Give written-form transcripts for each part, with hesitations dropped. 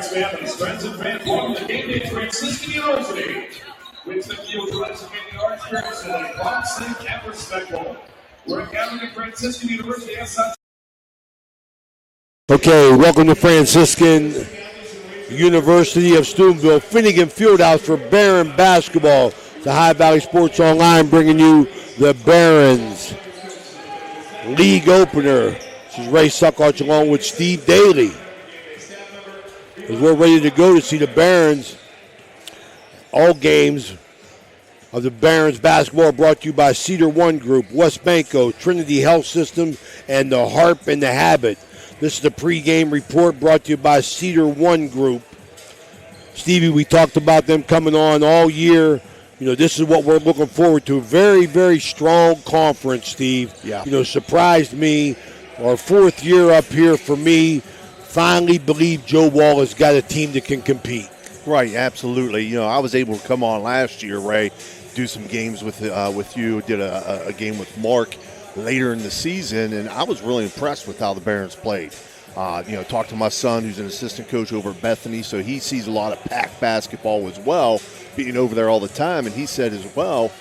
Parents, families, friends, and fans, welcome to game day Franciscan University. With the field direction in the Arts Jefferson and Boston Campus Spectrum. We're gathering at Franciscan University outside. Okay, welcome to Franciscan University of Steubenville, Finnegan Fieldhouse for Barron basketball. The High Valley Sports Online bringing you the Barons League opener. This is Ray Suckarch along with Steve Daly. As we're ready to go to see the Barons, all games of the Barons basketball are brought to you by Cedar One Group, West Banco, Trinity Health System, and the Harp and the Habit. This is the pregame report brought to you by Cedar One Group. Stevie, we talked about them coming on all year. You know, this is what we're looking forward to. Very, very strong conference, Steve. Yeah. You know, surprised me. Our fourth year up here for me. Finally believe Joe Wall has got a team that can compete. Right, absolutely. You know, I was able to come on last year, Ray, do some games with you. Did a game with Mark later in the season, and I was really impressed with how the Barons played. You know, talked to my son, who's an assistant coach over at Bethany, so he sees a lot of pack basketball as well, being over there all the time, and he said as well,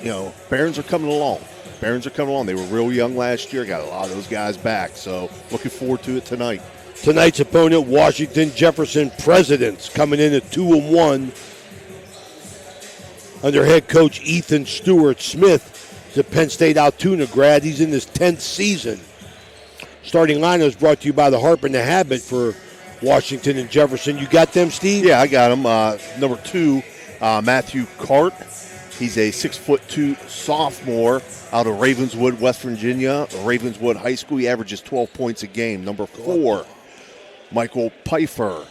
you know, Barons are coming along. Barons are coming along. They were real young last year, got a lot of those guys back, so looking forward to it tonight. Tonight's opponent, Washington Jefferson Presidents, coming in at 2-1 under head coach Ethan Stewart. Smith is a Penn State Altoona grad. He's in his 10th season. Starting lineup is brought to you by the Harp and the Habit for Washington and Jefferson. You got them, Steve? Yeah, I got him. Number 2, Matthew Cart. He's a 6'2" sophomore out of Ravenswood, West Virginia, Ravenswood High School. He averages 12 points a game. Number 4, Michael Pfeiffer.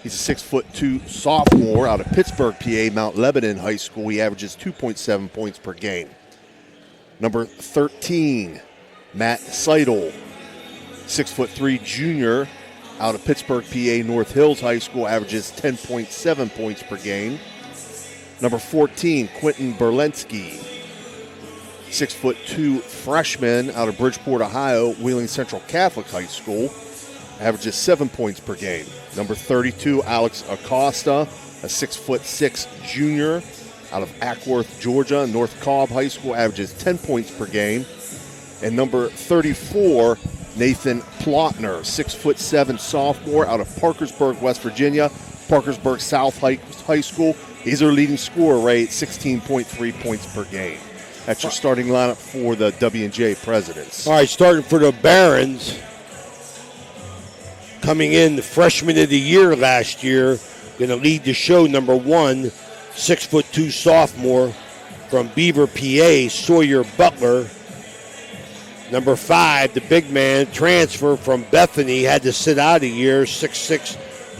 He's a 6'2" sophomore out of Pittsburgh, PA, Mount Lebanon High School. He averages 2.7 points per game. Number 13, Matt Seidel, 6'3" junior out of Pittsburgh, PA, North Hills High School, averages 10.7 points per game. Number 14, Quentin Berlensky, 6'2" freshman out of Bridgeport, Ohio, Wheeling Central Catholic High School, averages 7 points per game. Number 32, Alex Acosta, a 6'6" junior out of Ackworth, Georgia, North Cobb High School, averages 10 points per game. And number 34, Nathan Plotner, 6'7" sophomore out of Parkersburg, West Virginia, Parkersburg South High School. He's our leading scorer, Ray, at 16.3 points per game. That's your starting lineup for the W&J Presidents. All right, starting for the Barons. Coming in, the freshman of the year last year, going to lead the show, number 1, 6'2" sophomore from Beaver, PA, Sawyer Butler. Number 5, the big man, transfer from Bethany, had to sit out a year, 6'6"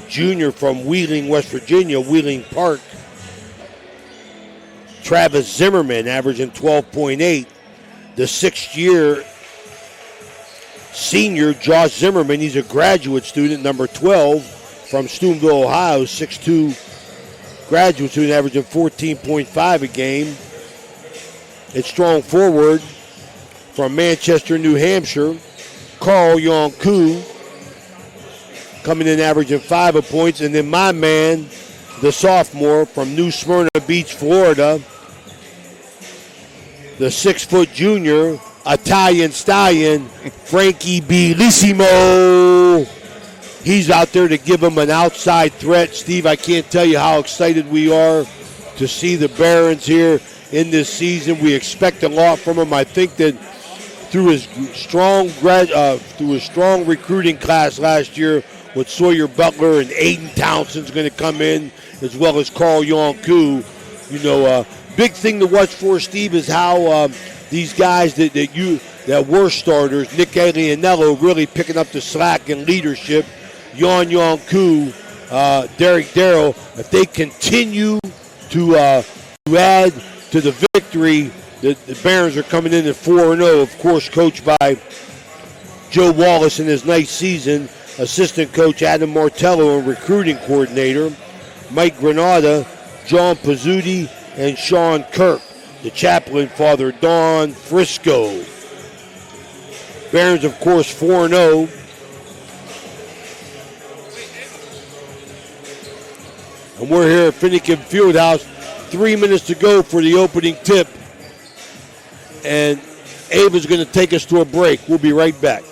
junior from Wheeling, West Virginia, Wheeling Park. Travis Zimmerman, averaging 12.8. The 6th-year senior, Josh Zimmerman, he's a graduate student, number 12, from Steubenville, Ohio, 6'2" graduate student, averaging 14.5 a game. It's strong forward from Manchester, New Hampshire, Carl Yonku, coming in averaging 5 points. And then my man, the sophomore from New Smyrna Beach, Florida, the 6' junior, Italian stallion, Frankie Bellissimo. He's out there to give him an outside threat. Steve, I can't tell you how excited we are to see the Barons here in this season. We expect a lot from him. I think that through his strong recruiting class last year with Sawyer Butler and Aiden Townsend's going to come in, as well as Carl Yonku. You know, big thing to watch for, Steve, is how these guys that were starters, Nick Alianello, really picking up the slack in leadership. Yonku, Derek Darrow, if they continue to add to the victory, the Barons are coming in at 4-0, of course, coached by Joe Wallace in his ninth season, assistant coach Adam Martello and recruiting coordinator, Mike Granada, John Pizzuti, and Sean Kirk, the chaplain, Father Don Frisco. Barons, of course, 4-0. And we're here at Finnegan Fieldhouse. 3 minutes to go for the opening tip. And Ava's going to take us to a break. We'll be right back.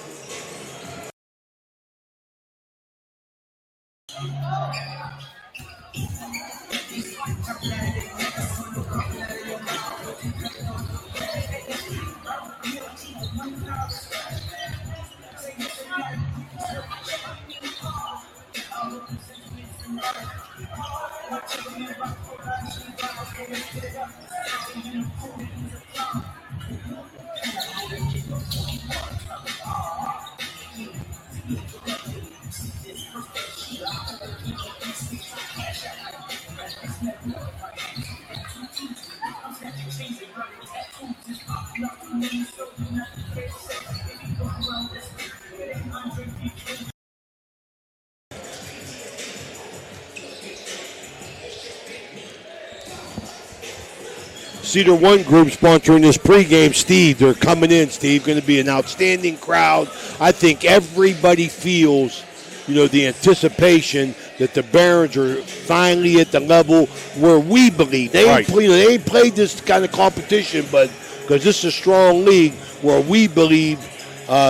Cedar One Group sponsoring this pregame. Steve, they're coming in. Steve, going to be an outstanding crowd. I think everybody feels, the anticipation that the Barons are finally at the level where we believe. They ain't played this kind of competition, but because this is a strong league where we believe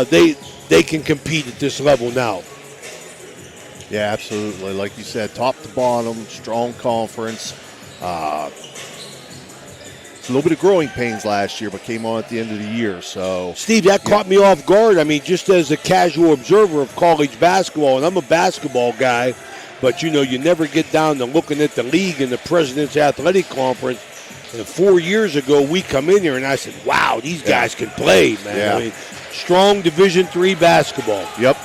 they can compete at this level now. Yeah, absolutely. Like you said, top to bottom, strong conference. A little bit of growing pains last year, but came on at the end of the year. So, Steve, that caught me off guard. I mean, just as a casual observer of college basketball, and I'm a basketball guy, but, you never get down to looking at the league and the President's Athletic Conference. And 4 years ago, we come in here, and I said, wow, these guys can play, man. Yeah. I mean, strong Division III basketball. Yep.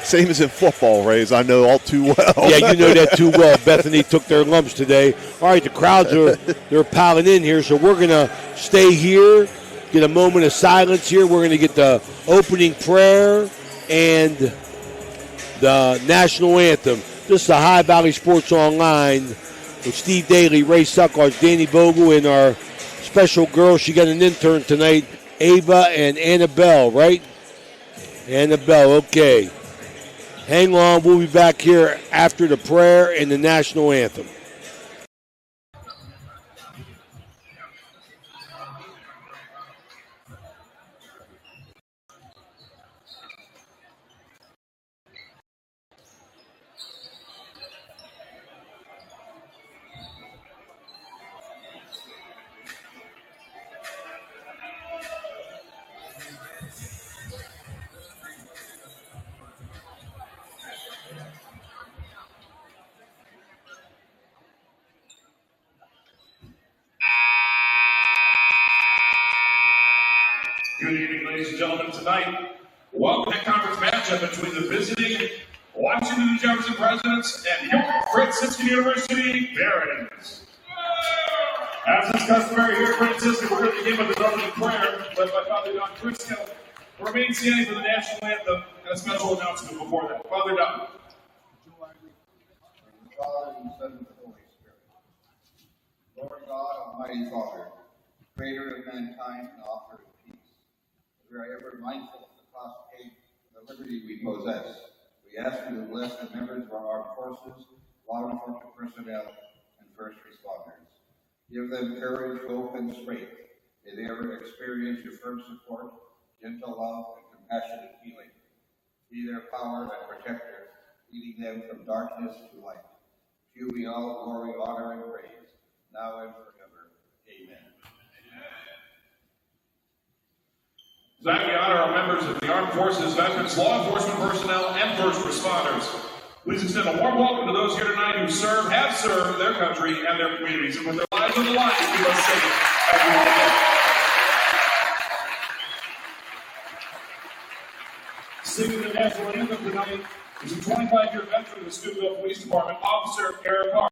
Same as in football, Rays. I know all too well. Yeah, you know that too well. Bethany took their lumps today. All right, the crowds they're piling in here, so we're going to stay here, get a moment of silence here. We're going to get the opening prayer and the national anthem. This is the High Valley Sports Online with Steve Daly, Ray Suckars, Danny Vogel, and our special girls. She got an intern tonight, Ava and Annabelle, right? Annabelle, okay. Hang on, we'll be back here after the prayer and the national anthem. Good evening, ladies and gentlemen. Tonight, welcome to the conference matchup between the visiting Washington and Jefferson Presidents and your Franciscan University Barons. As is customary here at Franciscan, we're going to begin with the opening prayer led by Father Don Crisco. Remain standing for the national anthem and a special announcement before that. Father Don. Father, and Son, and Holy Spirit. Lord God, Almighty Father, creator of mankind and author of peace, we are ever mindful of the prosperity and the liberty we possess. We ask you to bless the members of our armed forces, law enforcement personnel, and first responders. Give them courage, hope, and strength. May they ever experience your firm support, gentle love, and compassionate healing. Be their power and protector, leading them from darkness to light. To you be all glory, honor, and praise, now and forever. Amen. Tonight we honor our members of the Armed Forces, veterans, law enforcement personnel, and first responders. Please extend a warm welcome to those here tonight who have served their country and their communities, and with their lives on the line, keep us safe as we begin. Singing the national anthem tonight is a 25-year veteran of the Steubenville Police Department, Officer Eric Hart.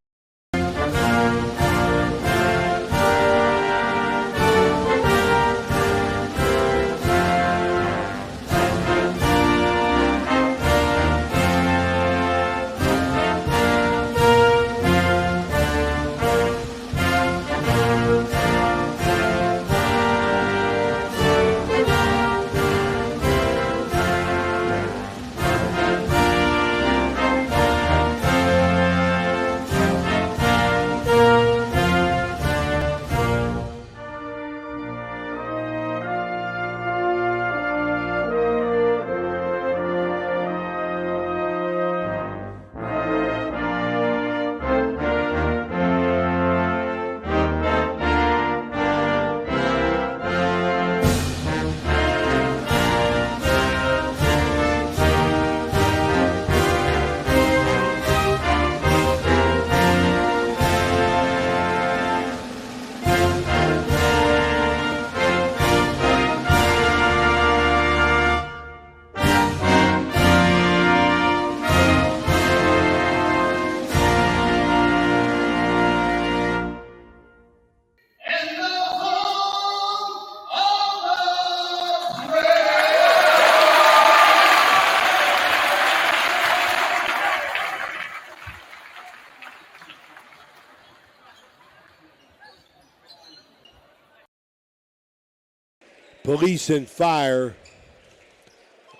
Police and fire,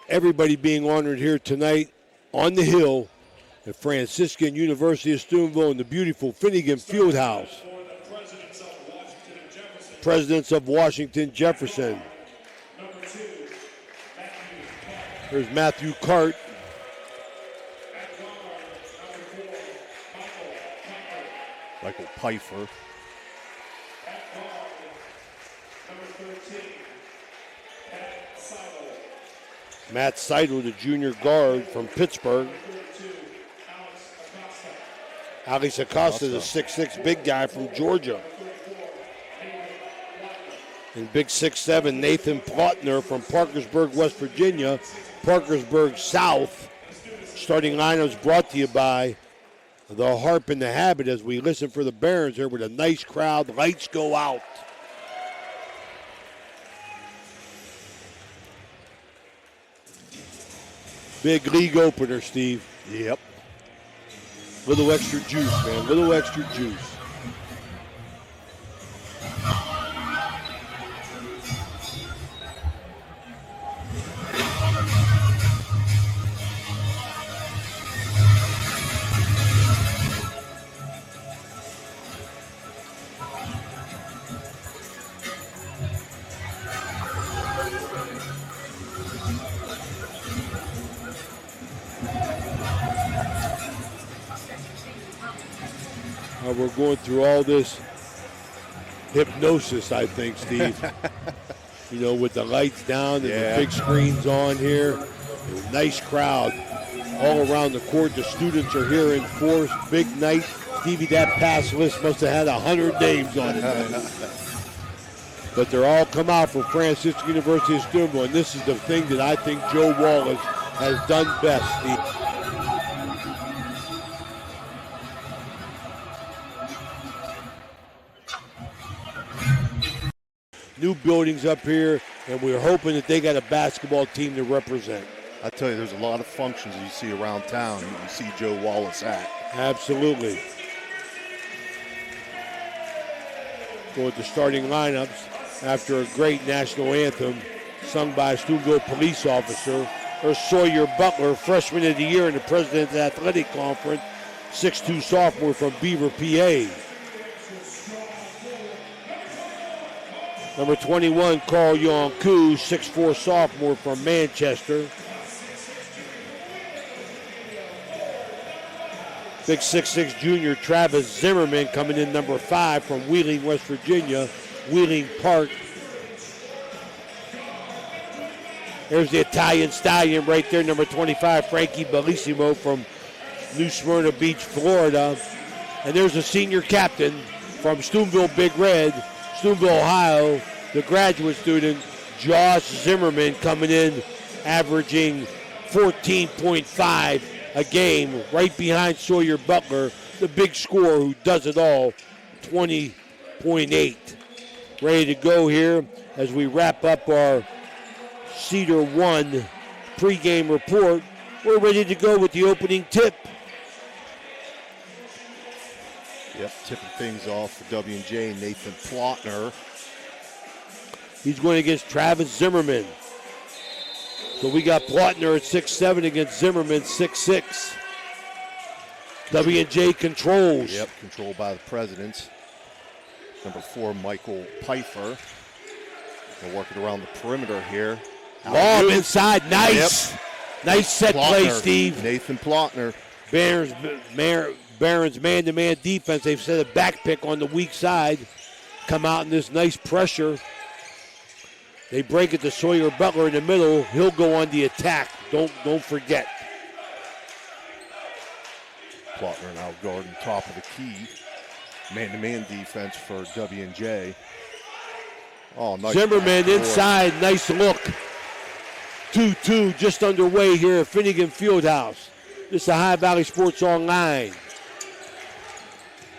everybody being honored here tonight on the Hill at Franciscan University of Steubenville in the beautiful Finnegan Fieldhouse. Presidents of Washington, Jefferson. There's Matthew Cart. Michael Pfeiffer. Matt Seidel, the junior guard from Pittsburgh. Alex Acosta, the 6'6" big guy from Georgia. And big 6'7" Nathan Plautner from Parkersburg, West Virginia. Parkersburg South. Starting lineups brought to you by the Harp and the Habit as we listen for the Barons here with a nice crowd. Lights go out. Big league opener, Steve. Yep. Little extra juice, man. Little extra juice. while we're going through all this hypnosis, I think, Steve. With the lights down and the big screens on here. A nice crowd all around the court. The students are here in force. Big night. Stevie, that pass list must have had 100 names on it. But they're all come out from Franciscan University of Steubenville, and this is the thing that I think Joe Wallace has done best, Steve. New buildings up here, and we're hoping that they got a basketball team to represent. I tell you, there's a lot of functions you see around town you see Joe Wallace at. Absolutely. Go with the starting lineups after a great national anthem sung by a Steubenville police officer, or Sawyer Butler, freshman of the year in the President's Athletic Conference, 6'2" sophomore from Beaver, PA. Number 21, Carl Yonku, 6'4" sophomore from Manchester. Big 6'6" junior Travis Zimmerman coming in number 5 from Wheeling, West Virginia, Wheeling Park. There's the Italian stallion right there, number 25, Frankie Bellissimo from New Smyrna Beach, Florida. And there's a senior captain from Steubenville Big Red, Steubenville, Ohio, the graduate student, Josh Zimmerman, coming in, averaging 14.5 a game, right behind Sawyer Butler, the big scorer who does it all, 20.8. Ready to go here as we wrap up our Cedar 1 pregame report. We're ready to go with the opening tip. Yep, tipping things off for W&J, Nathan Plotner. He's going against Travis Zimmerman. So we got Plotner at 6'7" against Zimmerman 6'6". W&J controls. Yep, controlled by the Presidents. Number 4, Michael Pfeiffer. They're working around the perimeter here. Lob inside, nice. Yep. Nice set play, Steve. Nathan Plotner. Barron's man-to-man defense. They've set a back pick on the weak side. Come out in this nice pressure. They break it to Sawyer Butler in the middle. He'll go on the attack. Don't forget. Plotner now guarding top of the key. Man-to-man defense for W&J. Oh, nice. Zimmerman inside. Nice look. 2-2 just underway here at Finnegan Fieldhouse. This is Ohio Valley Sports Online.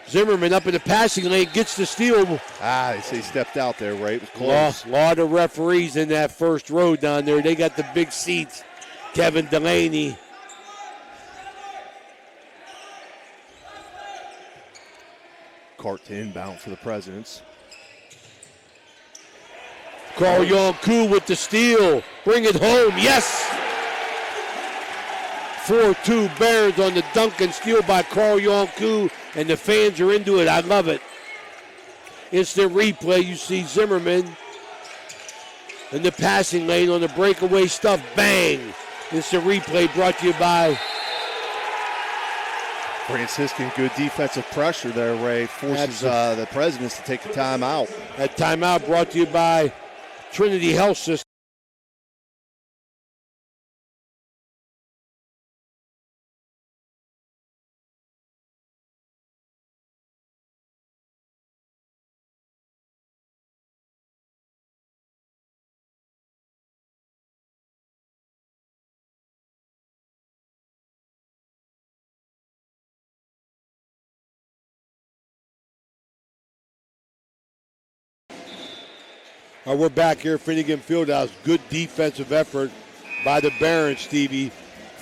Zimmerman up in the passing lane, gets the steal. They say stepped out there, right? It was close. A lot of referees in that first row down there. They got the big seats. Kevin Delaney. Cart to inbound for the Presidents. Carl Yonku with the steal. Bring it home. Yes! 4-2 Barons on the dunk and steal by Carl Yonku, and the fans are into it. I love it. Instant replay. You see Zimmerman in the passing lane on the breakaway stuff. Bang! Instant replay brought to you by Franciscan. Good defensive pressure there, Ray. Forces the Presidents to take a timeout. That timeout brought to you by Trinity Health System. We're back here at Finnegan Fieldhouse. Good defensive effort by the Barons, Stevie.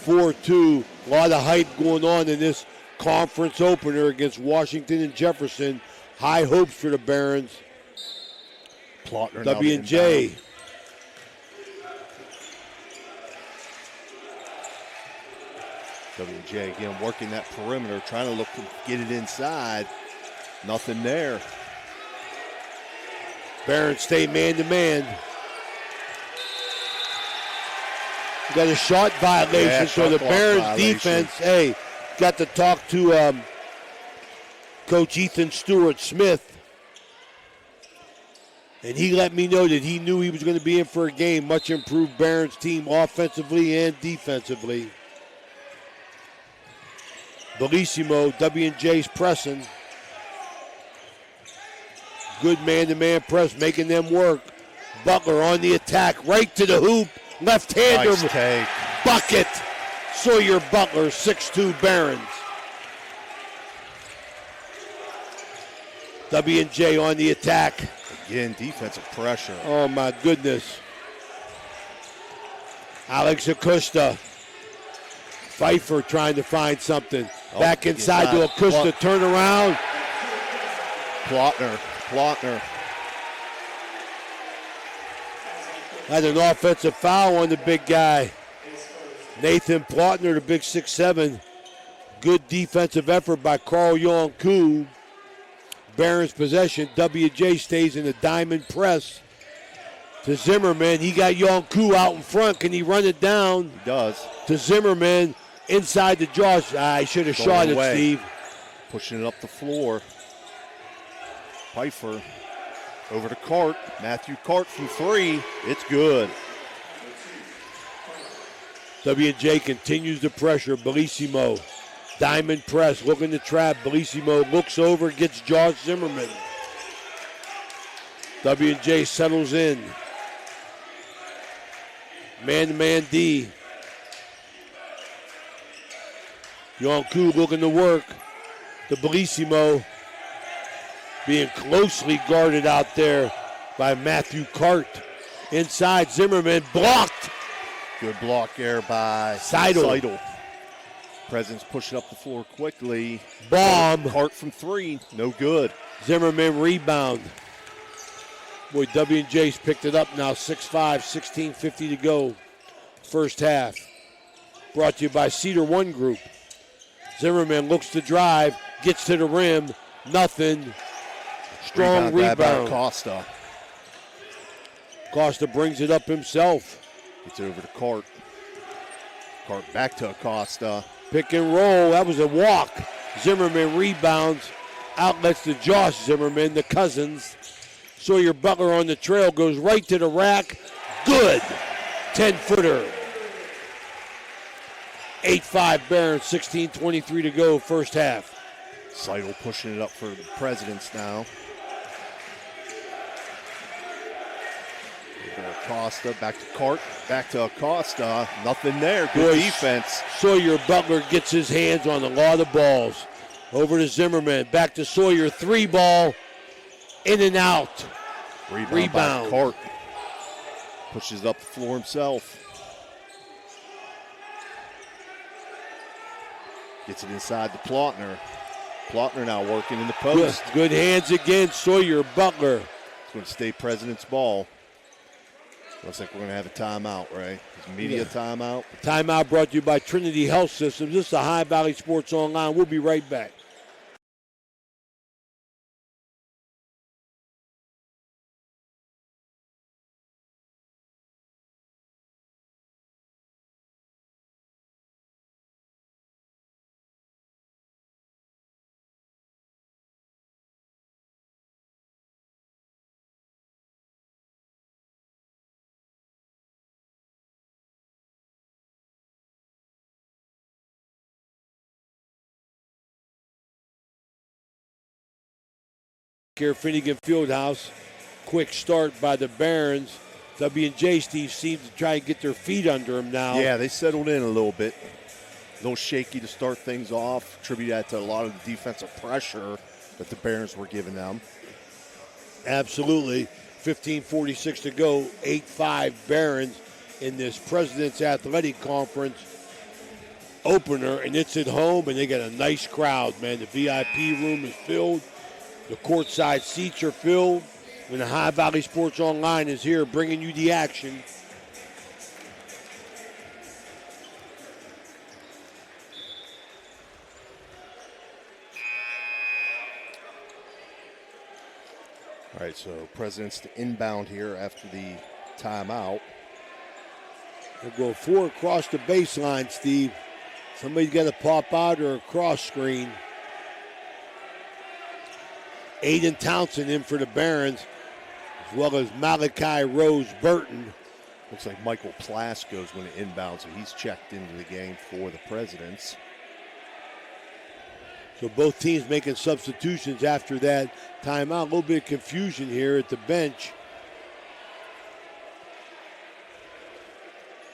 4-2. A lot of hype going on in this conference opener against Washington and Jefferson. High hopes for the Barons. Plotner W&J. W&J again working that perimeter, trying to look to get it inside. Nothing there. Barons stay man-to-man. You got a shot violation, so the Barons defense, got to talk to Coach Ethan Stewart Smith. And he let me know that he knew he was going to be in for a game. Much improved Barons team offensively and defensively. Bellissimo, W&J's pressing. Good man-to-man press, making them work. Butler on the attack, right to the hoop. Left-hander, Nice take. bucket. Sawyer Butler, 6'2" Barons. W&J on the attack. Again, defensive pressure. Oh, my goodness. Alex Acosta. Pfeiffer trying to find something. Back inside to Acosta, turn around. Plotner. Had an offensive foul on the big guy. Nathan Plotner, the big 6'7". Good defensive effort by Carl Yonku. Barons possession. WJ stays in the diamond press to Zimmerman. He got Yonku out in front. Can he run it down? He does. To Zimmerman. Inside the jaws. I should have shot it, Steve. Pushing it up the floor. Pfeiffer over to Cart. Matthew Cart from 3. It's good. W&J continues the pressure. Bellissimo. Diamond press. Looking to trap. Bellissimo looks over. Gets Josh Zimmerman. W&J settles in. Man-to-man D. Yonku looking to work. The Bellissimo being closely guarded out there by Matthew Cart. Inside, Zimmerman blocked. Good block there by Seidel. Presence pushing up the floor quickly. Bomb. Cart from 3. No good. Zimmerman rebound. Boy, W&J's picked it up now. 6-5, 16:50 to go. First half. Brought to you by Cedar One Group. Zimmerman looks to drive, gets to the rim, nothing. Strong rebound. Costa. Costa brings it up himself. Gets it over to Cart. Cart back to Acosta. Pick and roll, that was a walk. Zimmerman rebounds, outlets to Josh Zimmerman, the Cousins. Sawyer Butler on the trail, goes right to the rack. Good. 10-footer. 8-5 Barons, 16:23 to go, first half. Seidel pushing it up for the Presidents now. Acosta, back to Cart, back to Acosta. Nothing there. Good defense. Sawyer Butler gets his hands on a lot of balls. Over to Zimmerman, back to Sawyer, 3-ball, in and out. Rebound. By Cart. Pushes up the floor himself. Gets it inside to Plotner. Plotner now working in the post. Good hands again, Sawyer Butler. It's going to stay President's ball. Looks like we're going to have a timeout, right? Media timeout. Timeout brought to you by Trinity Health Systems. This is the High Valley Sports Online. We'll be right back. Here, Finnegan Fieldhouse. Quick start by the Barons. W&J, Steve, seems to try and get their feet under them now. Yeah, they settled in a little bit. A little shaky to start things off. Attribute that to a lot of the defensive pressure that the Barons were giving them. Absolutely. 15:46 to go. 8-5 Barons in this President's Athletic Conference opener. And it's at home, and they got a nice crowd, man. The VIP room is filled. The courtside seats are filled. And the High Valley Sports Online is here bringing you the action. All right, so Presidents to inbound here after the timeout. They'll go 4 across the baseline, Steve. Somebody's got to pop out or a cross screen. Aiden Townsend in for the Barons, as well as Malachi Rose Burton. Looks like Michael Plasko's going to inbound, so he's checked into the game for the Presidents. So both teams making substitutions after that timeout. A little bit of confusion here at the bench.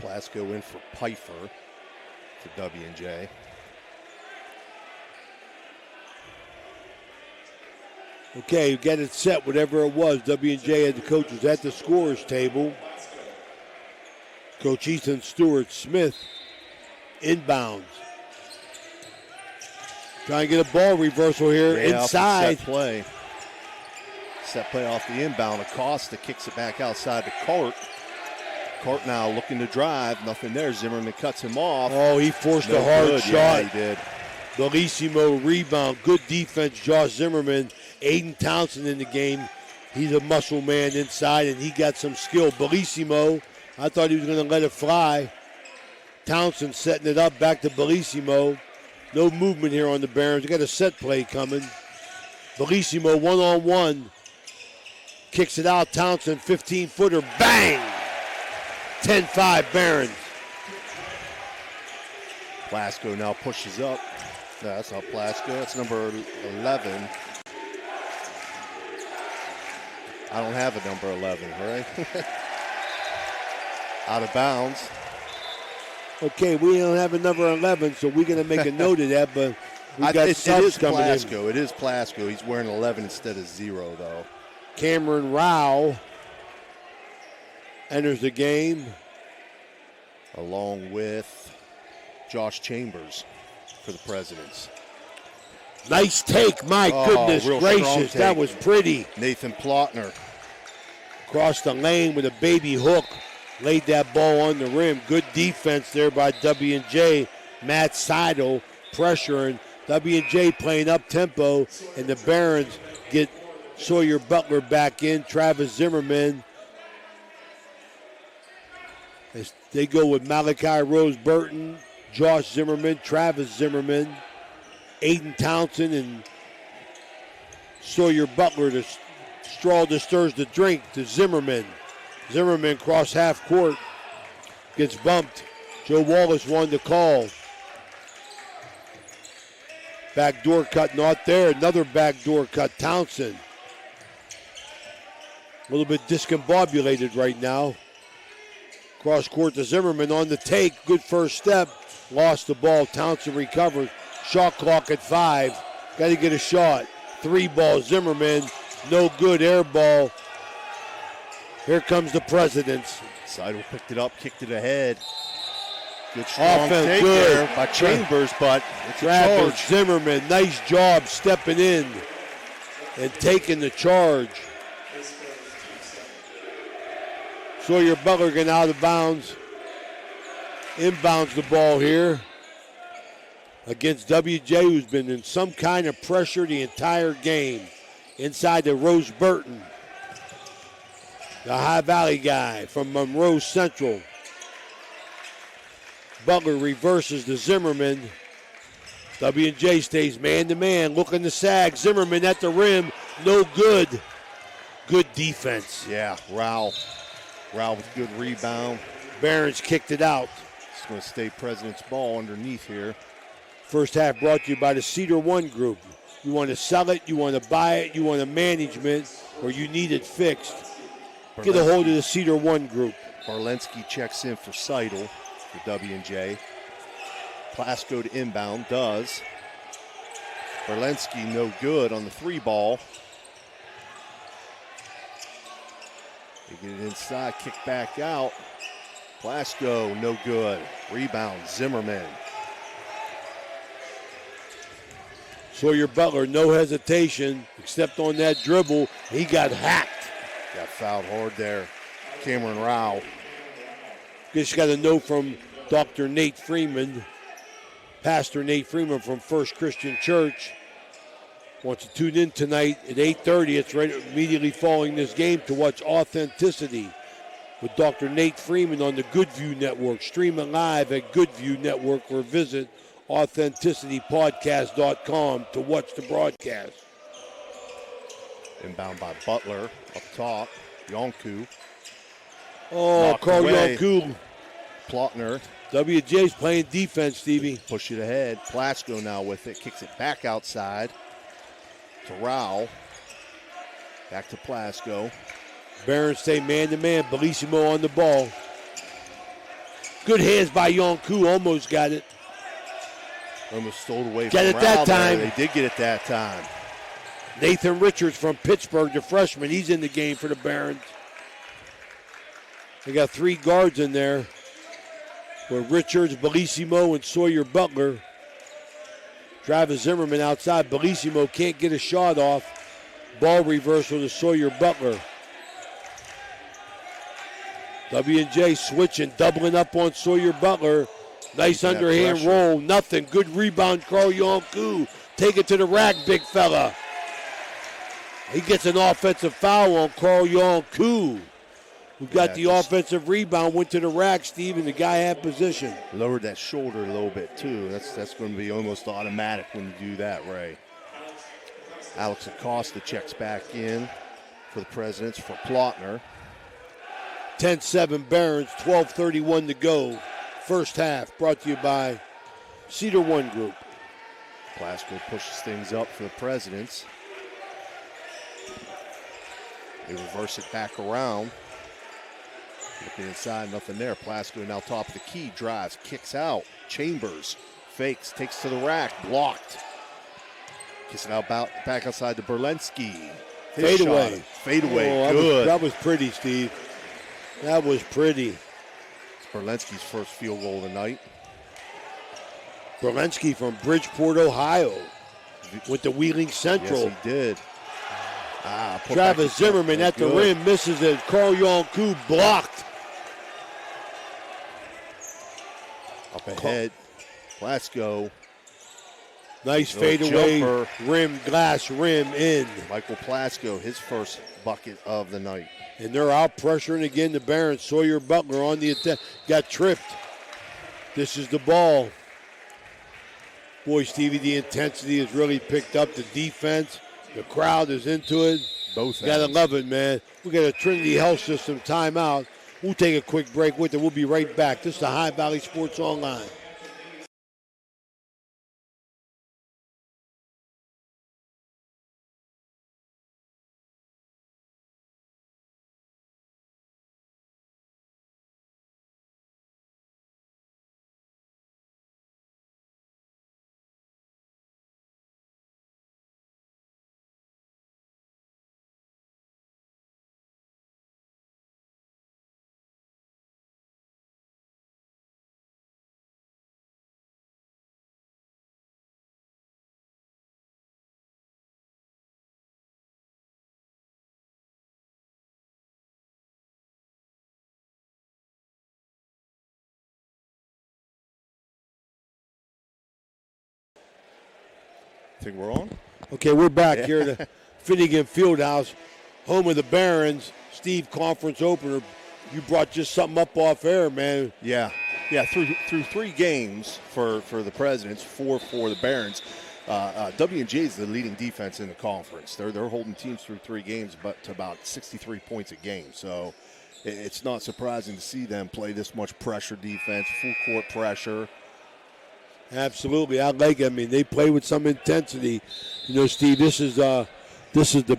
Plasko in for Pfeiffer for W&J. Okay, you get it set, whatever it was. W&J had the coaches at the scorer's table. Coach Ethan Stewart Smith inbounds. Trying to get a ball reversal here inside. Set play off the inbound. Acosta kicks it back outside to Cart. Cart now looking to drive. Nothing there. Zimmerman cuts him off. Oh, he forced a hard shot. Yeah, he did. Bellissimo rebound. Good defense, Josh Zimmerman. Aiden Townsend in the game. He's a muscle man inside, and he got some skill. Bellissimo, I thought he was going to let it fly. Townsend setting it up back to Bellissimo. No movement here on the Barons. They got a set play coming. Bellissimo one-on-one. Kicks it out. Townsend, 15-footer. Bang! 10-5 Barons. Plasko now pushes up. No, that's not Plasko. That's number 11. I don't have a number 11, right? Out of bounds. Okay, we don't have a number 11, so we're going to make a note of that, but we got subs coming Plasko. in. It is Plasko. He's wearing 11 instead of 0, though. Cameron Rao enters the game. Along with Josh Chambers for the Presidents. Nice take, my goodness gracious. That was pretty. Nathan Plotner. Across the lane with a baby hook. Laid that ball on the rim. Good defense there by W&J. Matt Seidel pressuring. W&J playing up-tempo, and the Barons get Sawyer Butler back in. Travis Zimmerman. As they go with Malachi Rose Burton, Josh Zimmerman, Travis Zimmerman, Aiden Townsend, and Sawyer Butler. The straw that stirs the drink to Zimmerman. Zimmerman cross half court, gets bumped. Joe Wallace won the call. Backdoor cut not there. Another backdoor cut. Townsend. A little bit discombobulated right now. Cross court to Zimmerman on the take. Good first step. Lost the ball. Townsend recovers. Shot clock at 5. Got to get a shot. 3 ball. Zimmerman. No good. Air ball. Here comes the Presidents. Seidel picked it up, kicked it ahead. Good strong Offense, take good there by Chambers, but it's Travis a charge. Zimmerman, nice job stepping in and taking the charge. Sawyer Butler getting out of bounds. Inbounds the ball here against WJ, who's been in some kind of pressure the entire game. Inside to Rose Burton, the High Valley guy from Monroe Central. Butler reverses to Zimmerman. W&J stays man-to-man, looking to sag. Zimmerman at the rim, no good. Good defense. Yeah, Rao with good rebound. Barons kicked it out. It's going to stay President's ball underneath here. First half brought to you by the Cedar One Group. You want to sell it, you want to buy it, you want a management, or you need it fixed. Get a hold of the Cedar One Group. Barlensky checks in for Seidel for W&J. Plasko to inbound, does. Barlensky no good on the 3 ball. They get it inside, kick back out. Plasko no good. Rebound, Zimmerman. Sawyer Butler, no hesitation, except on that dribble. He got hacked. Got fouled hard there. Cameron Rao. Just got a note from Dr. Nate Freeman, Pastor Nate Freeman from First Christian Church. Wants to tune in tonight at 8:30. It's right immediately following this game to watch Authenticity with Dr. Nate Freeman on the Goodview Network. Stream it live at Goodview Network or visit AuthenticityPodcast.com to watch the broadcast. Inbound by Butler up top. Yonku. Oh, Knocked Carl away. Yonku. Plotner. WJ's playing defense, Stevie. Push it ahead. Plasko now with it. Kicks it back outside to Rao. Back to Plasko. Barons stay man-to-man. Bellissimo on the ball. Good hands by Yonku. Almost got it. Almost stole away Got from it that Rao there. time. They did get it that time. Nathan Richards from Pittsburgh, the freshman. He's in the game for the Barons. They got 3 guards in there with Richards, Bellissimo, and Sawyer Butler. Travis Zimmerman outside. Bellissimo can't get a shot off. Ball reversal to Sawyer Butler. W&J switching, doubling up on Sawyer Butler. Nice underhand roll, nothing. Good rebound, Carl Yonku. Take it to the rack, big fella. He gets an offensive foul on Carl Yonku, who got the offensive rebound, went to the rack, Steve, and the guy had position. Lowered that shoulder a little bit, too. That's going to be almost automatic when you do that, Ray. Alex Acosta checks back in for the Presidents for Plotner. 10-7 Barons, 12:31 to go. First half, brought to you by Cedar One Group. Plasko pushes things up for the Presidents. They reverse it back around. Looking inside, nothing there. Plasko now top of the key, drives, kicks out. Chambers fakes, takes to the rack, blocked. Kicks it out back outside to Berlinski. Fade away. Fade away, Oh, good. That was pretty, Steve. That was pretty. It's Berlinski's first field goal of the night. Berlinski from Bridgeport, Ohio, with the Wheeling Central. Yes, he did. Travis Zimmerman at the rim, misses it. Carl Yonku blocked. Up ahead, Plasko. Nice No fadeaway, jumper. glass rim in. Michael Plasko, his first bucket of the night. And they're out pressuring again the Barons. Sawyer Butler on the attack, got tripped. This is the ball. Boy, Stevie, the intensity has really picked up. The defense, the crowd is into it. Both Gotta ends. love it, man. We got a Trinity Health System timeout. We'll take a quick break with it. We'll be right back. This is the High Valley Sports Online. Think we're on? Okay, we're back here at the Finnegan Fieldhouse, home of the Barons. Steve, conference opener. You brought just something up off air, man. Yeah. Through 3 games for the Presidents, 4 for the Barons. W&J is the leading defense in the conference. They're holding teams through 3 games, but to about 63 points a game. So it's not surprising to see them play this much pressure defense, full court pressure. Absolutely, I like it. I mean, they play with some intensity. You know, Steve, this is the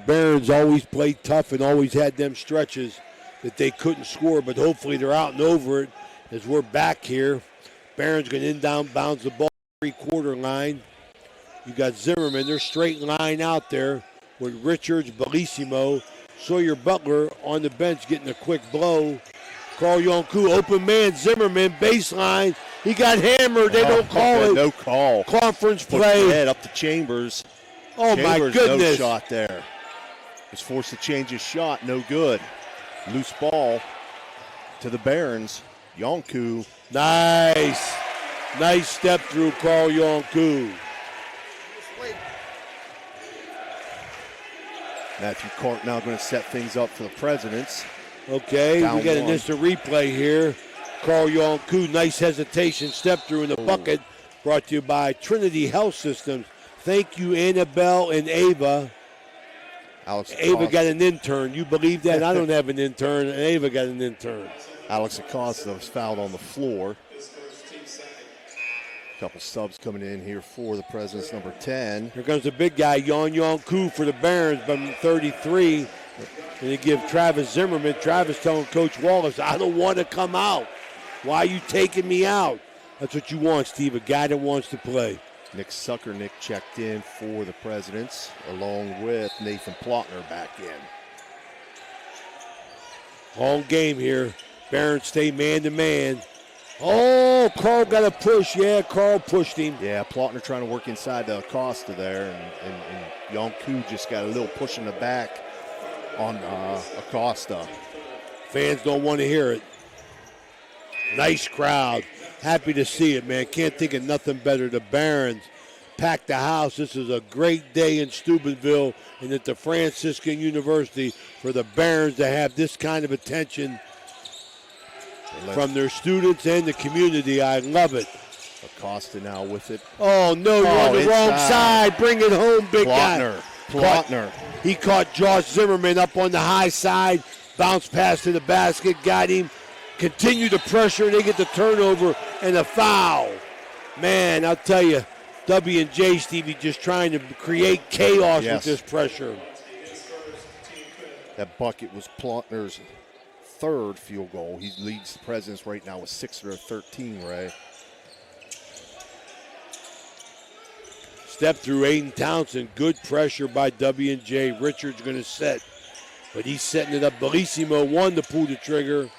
Barons always played tough and always had them stretches that they couldn't score, but hopefully they're out and over it as we're back here. Barons going to inbounds the ball 3-quarter line. You got Zimmerman, they're straight line out there with Richards, Bellissimo, Sawyer Butler on the bench getting a quick blow. Carl Yonku, open man, Zimmerman, baseline. He got hammered. They don't call it. No call. Conference Push play. the head up to Chambers. Oh, Chambers, my goodness. No shot there. Was forced to change his shot. No good. Loose ball to the Barons. Yonku. Nice. Nice step through Carl Yonku. Matthew Cart now going to set things up for the Presidents. Okay, Down we got an 1. instant replay here. Carl Yonku, nice hesitation, step through in the bucket. Brought to you by Trinity Health Systems. Thank you, Annabelle and Ava. Alex Ava Acosta. got an intern. You believe that? I don't have an intern, and Ava got an intern. Alex Acosta was fouled on the floor. A couple subs coming in here for the Presidents, number 10. Here comes the big guy, Yon Koo for the Barons, by 33. And they give Travis Zimmerman. Travis telling Coach Wallace, I don't want to come out. Why are you taking me out? That's what you want, Steve, a guy that wants to play. Nick Suckernick checked in for the Presidents, along with Nathan Plotner back in. Long game here. Barons stay man-to-man. Oh, Carl got a push. Yeah, Carl pushed him. Yeah, Plotner trying to work inside to Acosta there, and Yonku just got a little push in the back on Acosta. Fans don't want to hear it. Nice crowd. Happy to see it, man. Can't think of nothing better. The Barons packed the house. This is a great day in Steubenville and at the Franciscan University for the Barons to have this kind of attention from their students and the community. I love it. Acosta now with it. Oh, no, you're on the wrong side. Bring it home, big guy. Plotner. He caught Josh Zimmerman up on the high side. Bounced pass to the basket, got him. Continue the pressure, and they get the turnover and a foul. Man, I'll tell you, W&J, Stevie, just trying to create chaos with this pressure. That bucket was Plotner's third field goal. He leads the Presidents right now with 6 of 13, Ray. Step through Aiden Townsend. Good pressure by W&J. Richards going to set, but he's setting it up. Bellissimo won to pull the trigger.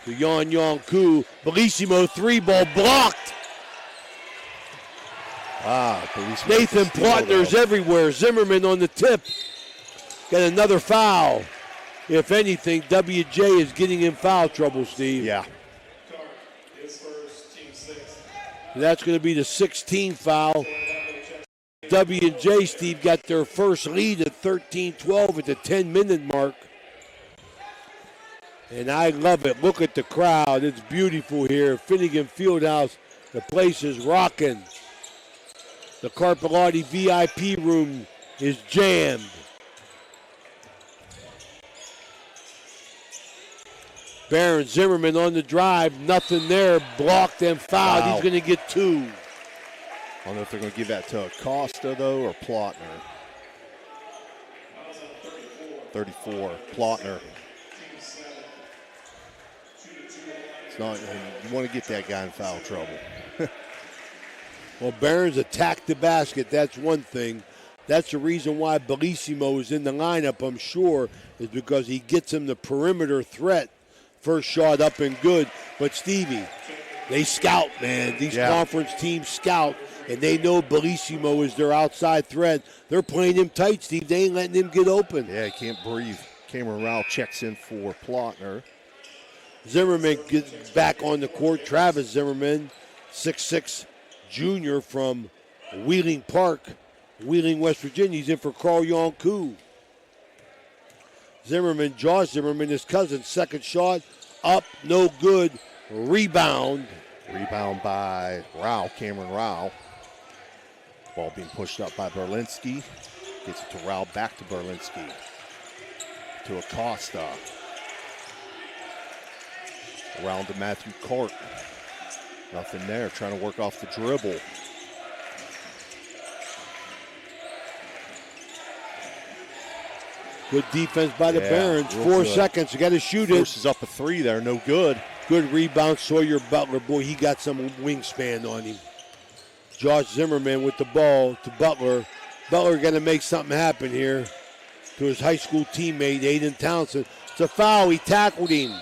To Yon Koo. Bellissimo three ball blocked. Bellissimo. Nathan Plotner's everywhere. Zimmerman on the tip. Got another foul. If anything, WJ is getting in foul trouble, Steve. Yeah. And that's going to be the 16th foul. W&J, Steve, got their first lead at 13-12 at the 10-minute mark. And I love it. Look at the crowd. It's beautiful here. Finnegan Fieldhouse. The place is rocking. The Carpelati VIP room is jammed. Baron Zimmerman on the drive. Nothing there. Blocked and fouled. Wow. He's going to get 2. I don't know if they're going to give that to Acosta, though, or Plotner. 34, Plotner. It's not, you want to get that guy in foul trouble. Well, Barons attacked the basket. That's one thing. That's the reason why Bellissimo is in the lineup, I'm sure, is because he gets him the perimeter threat. First shot up and good. But, Stevie, they scout, man. These conference teams scout, and they know Bellissimo is their outside threat. They're playing him tight, Steve. They ain't letting him get open. Yeah, he can't breathe. Cameron Rao checks in for Plotner. Zimmerman gets back on the court. Travis Zimmerman, 6'6", junior from Wheeling Park, Wheeling, West Virginia. He's in for Carl Yonku. Zimmerman, Josh Zimmerman, his cousin, second shot, up, no good. Rebound. Rebound by Rao, Cameron Rao. Ball being pushed up by Berlinski. Gets it to Rao, back to Berlinski. To Acosta. Around to Matthew Cart. Nothing there, trying to work off the dribble. Good defense by the Barons. 4 seconds, you got to shoot it. Forces up a 3 there, no good. Good rebound, Sawyer Butler. Boy, he got some wingspan on him. Josh Zimmerman with the ball to Butler. Butler going to make something happen here to his high school teammate, Aiden Townsend. It's a foul. He tackled him.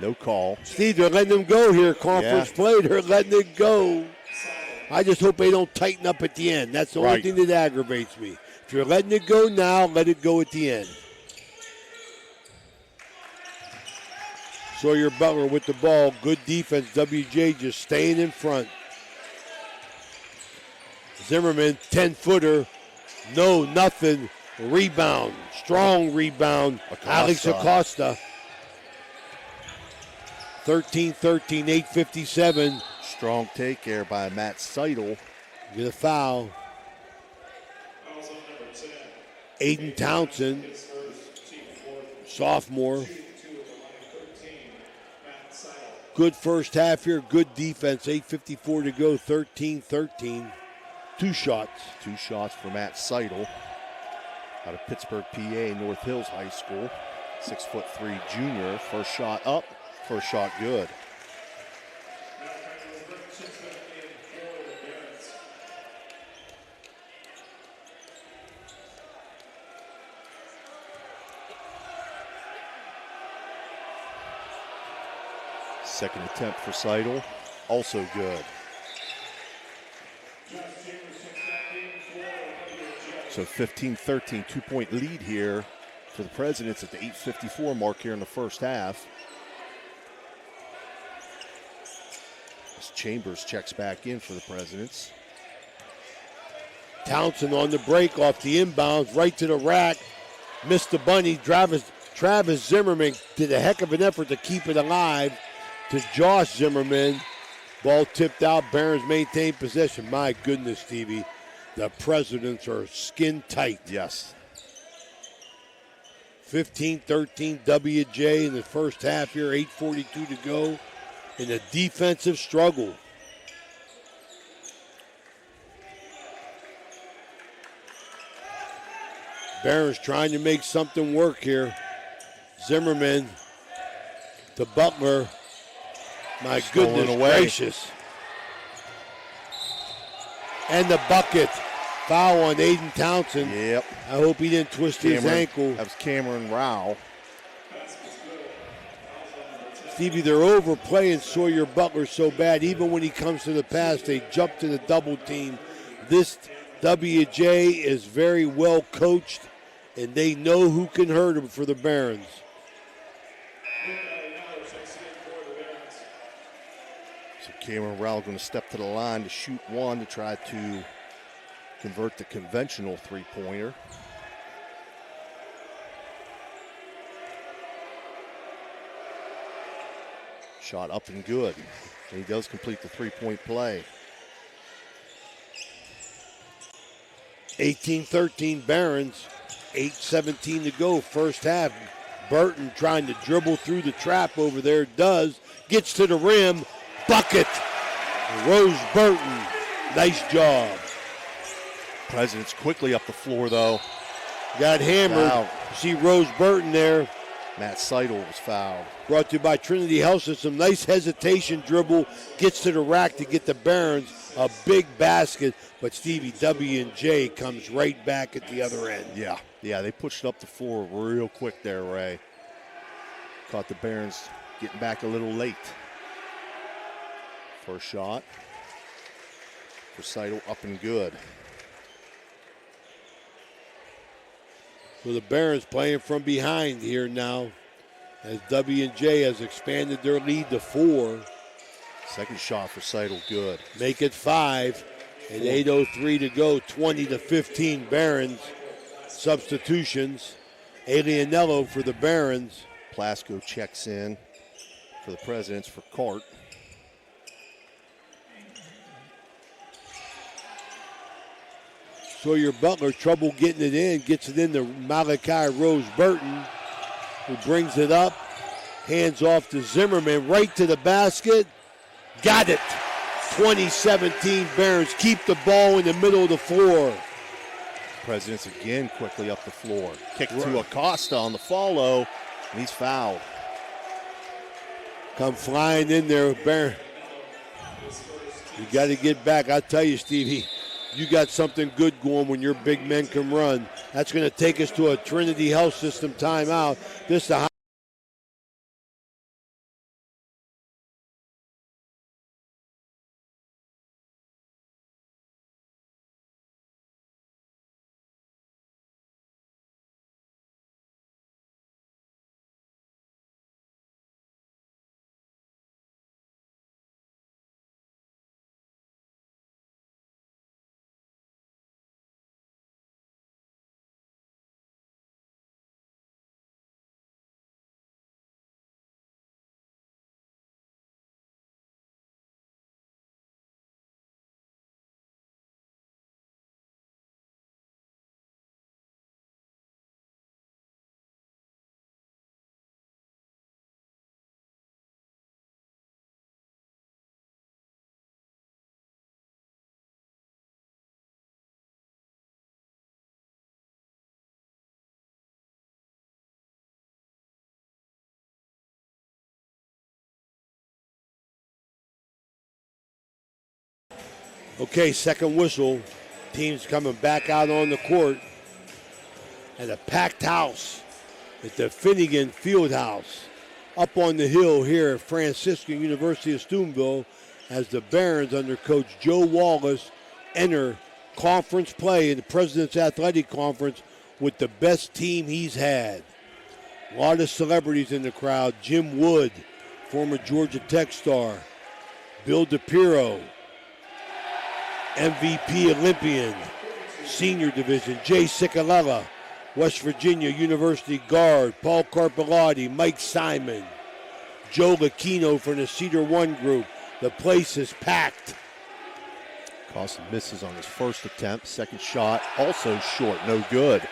No call. Steve, they're letting him go here. Conference play, they're letting it go. I just hope they don't tighten up at the end. That's the only thing that aggravates me. If you're letting it go now, let it go at the end. Sawyer Butler with the ball. Good defense. WJ just staying in front. Zimmerman, 10-footer. No, nothing. Rebound. Strong rebound. Alex Acosta. 13-13, 8:57. Strong take there by Matt Seidel. Get a foul. Aiden Townsend, sophomore. Good first half here, good defense. 8:54 to go, 13-13. Two shots. Two shots for Matt Seidel out of Pittsburgh, PA, North Hills High School. 6'3" junior. First shot up, first shot good. Second attempt for Seidel, also good. So 15-13, 2-point lead here for the Presidents at the 8:54 mark here in the first half. As Chambers checks back in for the Presidents. Townsend on the break off the inbounds, right to the rack. Missed the bunny. Travis Zimmerman did a heck of an effort to keep it alive. To Josh Zimmerman. Ball tipped out. Barons maintained possession. My goodness, Stevie. The Presidents are skin tight. Yes. 15-13 WJ in the first half here. 8:42 to go in a defensive struggle. Barons trying to make something work here. Zimmerman to Butler. My goodness gracious. And the bucket. Foul on Aiden Townsend. Yep. I hope he didn't twist his ankle. That was Cameron Rao. Stevie, they're overplaying Sawyer Butler so bad. Even when he comes to the pass, they jump to the double team. This WJ is very well coached, and they know who can hurt him for the Barons. So Cameron Rao going to step to the line to shoot one to try to convert the conventional three-pointer. Shot up and good. And he does complete the three-point play. 18-13 Barons. 8:17 to go, first half. Burton trying to dribble through the trap over there. Does. Gets to the rim. Bucket. Rose Burton. Nice job. Presidents quickly up the floor, though. Got hammered. Wow. See Rose Burton there. Matt Seidel was fouled. Brought to you by Trinity Health System. Nice hesitation dribble. Gets to the rack to get the Barons a big basket. But Stevie W&J comes right back at the other end. Yeah, they pushed it up the floor real quick there, Ray. Caught the Barons getting back a little late. First shot for Seidel, up and good. So the Barons playing from behind here now as W&J has expanded their lead to 4. Second shot for Seidel, good. Make it 5. And 8:03 to go, 20-15 Barons. Substitutions. Alianello for the Barons. Plasko checks in for the Presidents for Cart. Sawyer Butler, trouble getting it in, gets it into Malachi Rose Burton, who brings it up, hands off to Zimmerman, right to the basket. Got it. 2017 Barons keep the ball in the middle of the floor. Presidents again quickly up the floor. Kick to Acosta on the follow, and he's fouled. Come flying in there, Baron. You got to get back. I tell you, Stevie, you got something good going when your big men can run. That's going to take us to a Trinity Health System timeout. This is the Okay, second whistle. Team's coming back out on the court at a packed house at the Finnegan Fieldhouse up on the hill here at Franciscan University of Steubenville as the Barons under Coach Joe Wallace enter conference play in the President's Athletic Conference with the best team he's had. A lot of celebrities in the crowd. Jim Wood, former Georgia Tech star. Bill DePiro, MVP Olympian, senior division. Jay Cicalella, West Virginia University guard. Paul Carpellotti, Mike Simon, Joe Lucchino from the Cedar One group. The place is packed. Carson misses on his first attempt. Second shot, also short, no good.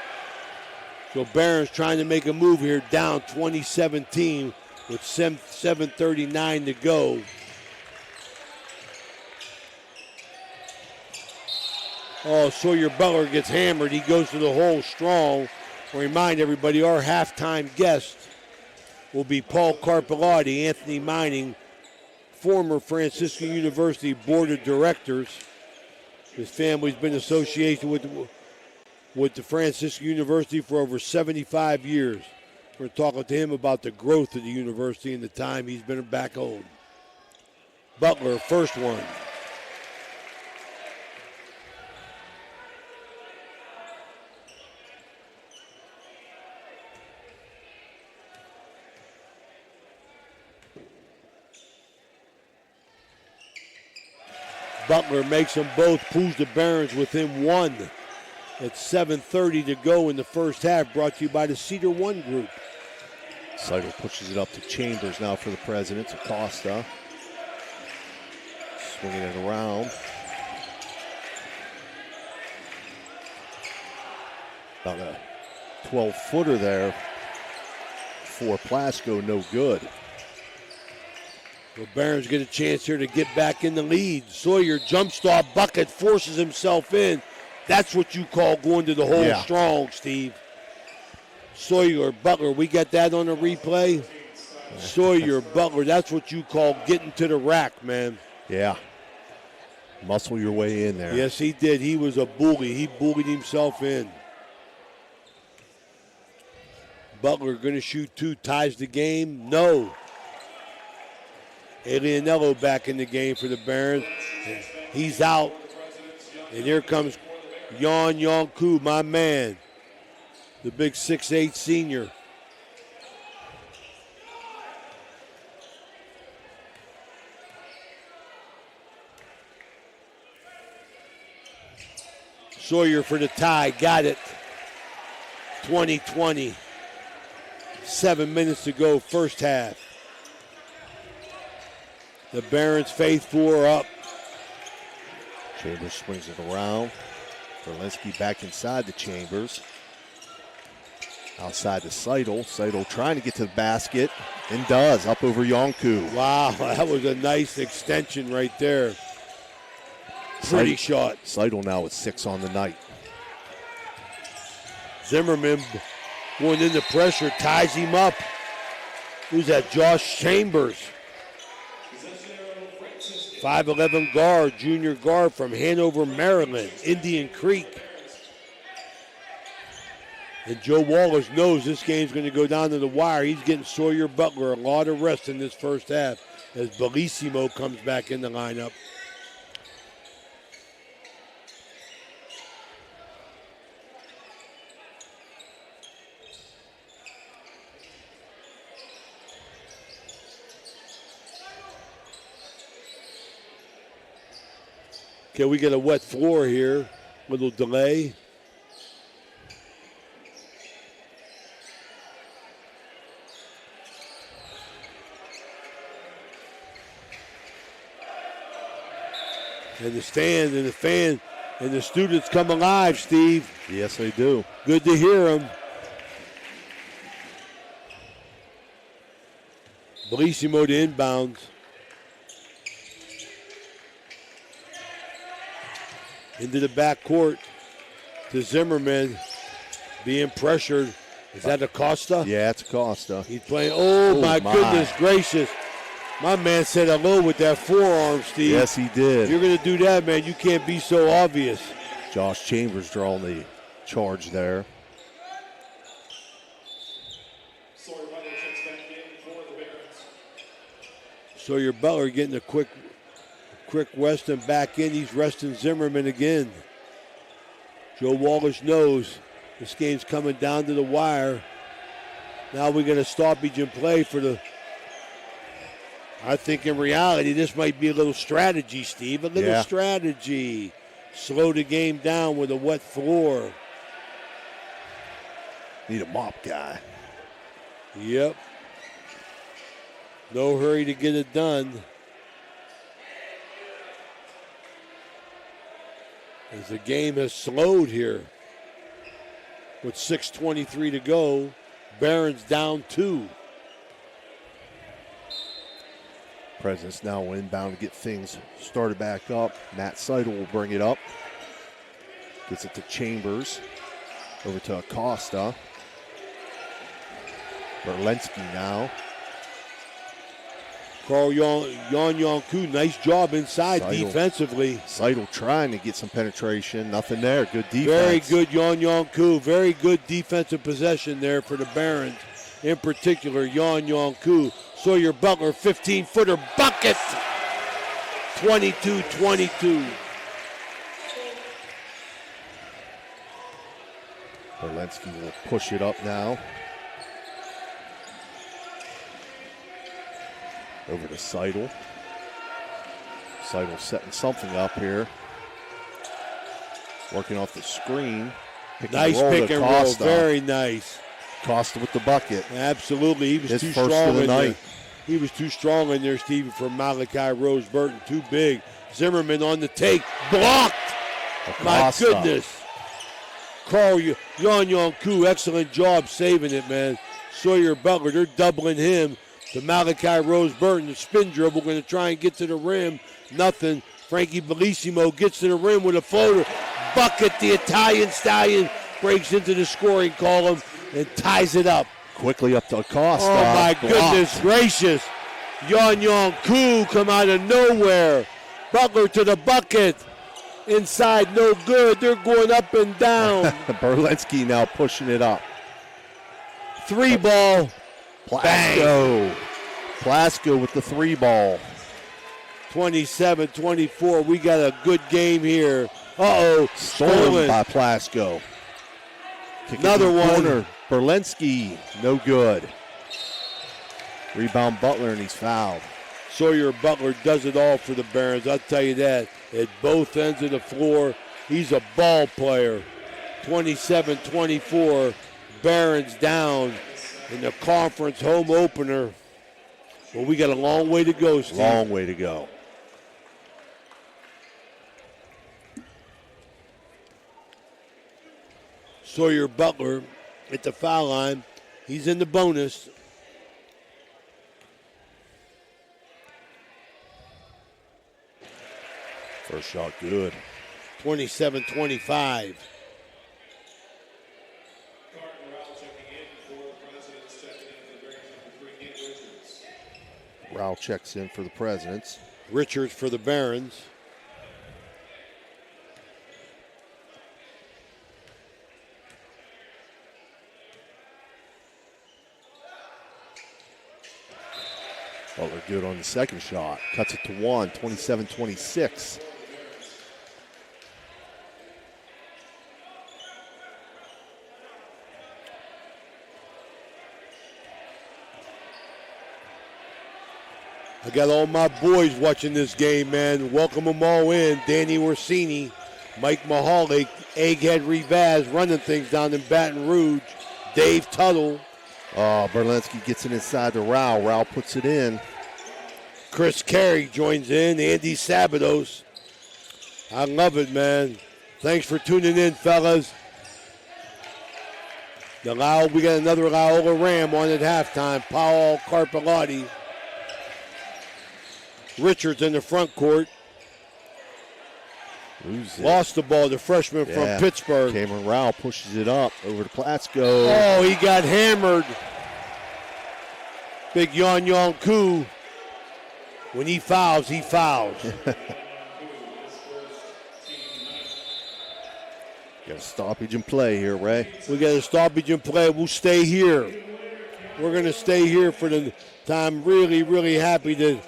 So Barron's trying to make a move here, down 2017 with 7:39 to go. Oh, Sawyer Butler gets hammered. He goes to the hole strong. I'll remind everybody, our halftime guest will be Paul Carpellotti, Anthony Mining, former Franciscan University Board of Directors. His family's been associated with the Franciscan University for over 75 years. We're talking to him about the growth of the university and the time he's been back home. Butler, first one. Butler makes them both, pulls the Barons within one. At 7:30 to go in the first half, brought to you by the Cedar One Group. Seidel pushes it up to Chambers now for the Presidents. Acosta swinging it around. About a 12-footer there for Plasko, no good. The Barons get a chance here to get back in the lead. Sawyer jump stop bucket, forces himself in. That's what you call going to the hole strong, Steve. Sawyer, Butler, we got that on the replay. Sawyer, Butler, that's what you call getting to the rack, man. Yeah. Muscle your way in there. Yes, he did. He was a bully. He bullied himself in. Butler going to shoot two, ties the game. No. Elianello back in the game for the Barons. He's out. And here comes Yon Yonku, my man. The big 6'8 senior. Sawyer for the tie, got it. 20-20. 7 minutes to go, first half. The Barons faithful are up. Chambers swings it around. Berlinski back inside the Chambers. Outside to Seidel. Seidel trying to get to the basket and does, up over Yonku. Wow, that was a nice extension right there. Pretty shot. Seidel now with 6 on the night. Zimmerman going into pressure, ties him up. Who's that? Josh Chambers. 5'11 guard, junior guard from Hanover, Maryland, Indian Creek. And Joe Wallace knows this game's going to go down to the wire. He's getting Sawyer Butler a lot of rest in this first half as Bellissimo comes back in the lineup. Okay, we get a wet floor here. Little delay. And the stand and the fan and the students come alive, Steve. Yes, they do. Good to hear them. Bellissimo to inbounds. Into the backcourt to Zimmerman, being pressured. Is that Acosta? Yeah, it's Acosta. He's playing. Oh, my goodness gracious. My man said hello with that forearm, Steve. Yes, he did. You're going to do that, man. You can't be so obvious. Josh Chambers drawing the charge there. Sawyer Butler getting a quick Weston back in. He's resting Zimmerman again. Joe Wallace knows this game's coming down to the wire. Now we got a stoppage in play for the... I think in reality this might be a little strategy, Steve. A little strategy. Slow the game down with a wet floor. Need a mop guy. Yep. No hurry to get it done. As the game has slowed here. With 6:23 to go, Barron's down 2. Presidents now inbound to get things started back up. Matt Seidel will bring it up. Gets it to Chambers. Over to Acosta. Berlensky now. Carl Yon-Yon-Koo, nice job inside defensively. Seidel trying to get some penetration. Nothing there. Good defense. Very good Yon-Yon-Koo. Very good defensive possession there for the Barons. In particular, Yon-Yon-Koo. Sawyer Butler, 15-footer bucket. 22-22. Berlensky will push it up now. Over to Seidel. Seidel setting something up here. Working off the screen. Nice pick and roll. Very nice. Costa with the bucket. Absolutely. He was too strong in there. He was too strong in there, Stephen, for Malachi Rose Burton. Too big. Zimmerman on the take. Blocked. My goodness. Carl Yon-Yon-Koo, excellent job saving it, man. Sawyer Butler, they're doubling him. To Malachi Rose Burton, the spin dribble, going to try and get to the rim. Nothing. Frankie Bellissimo gets to the rim with a floater. Bucket, the Italian Stallion, breaks into the scoring column and ties it up. Quickly up to Acosta. Oh, my goodness gracious. Yon-Yon-Koo come out of nowhere. Butler to the bucket. Inside, no good. They're going up and down. Berlensky now pushing it up. 3-ball. Plasko. Plasko with the 3-ball. 27-24. We got a good game here. Stolen by Plasko. Another one. Corner. Berlensky, no good. Rebound Butler, and he's fouled. Sawyer Butler does it all for the Barons. I'll tell you that. At both ends of the floor, he's a ball player. 27-24. Barons down in the conference home opener. Well, we got a long way to go, Steve. Long way to go. Sawyer Butler at the foul line. He's in the bonus. First shot good. 27-25. Rao checks in for the Presidents. Richards for the Barons. Butler good on the second shot. Cuts it to 1, 27-26. I got all my boys watching this game, man. Welcome them all in. Danny Orsini, Mike Mahalik, Egghead Rivaz running things down in Baton Rouge. Dave Tuttle. Oh, Berlensky gets it inside to Rao. Rao puts it in. Chris Carey joins in. Andy Sabados. I love it, man. Thanks for tuning in, fellas. We got another Loyola Ram on at halftime. Paul Carpellotti. Richards in the front court. Lost the ball, the freshman from Pittsburgh. Cameron Rao pushes it up over to Plasko. Oh, he got hammered. Big Yon-Yon-Koo When he fouls, he fouls. Got a stoppage in play here, Ray. We got a stoppage in play. We'll stay here. We're going to stay here for the time. Really, really happy that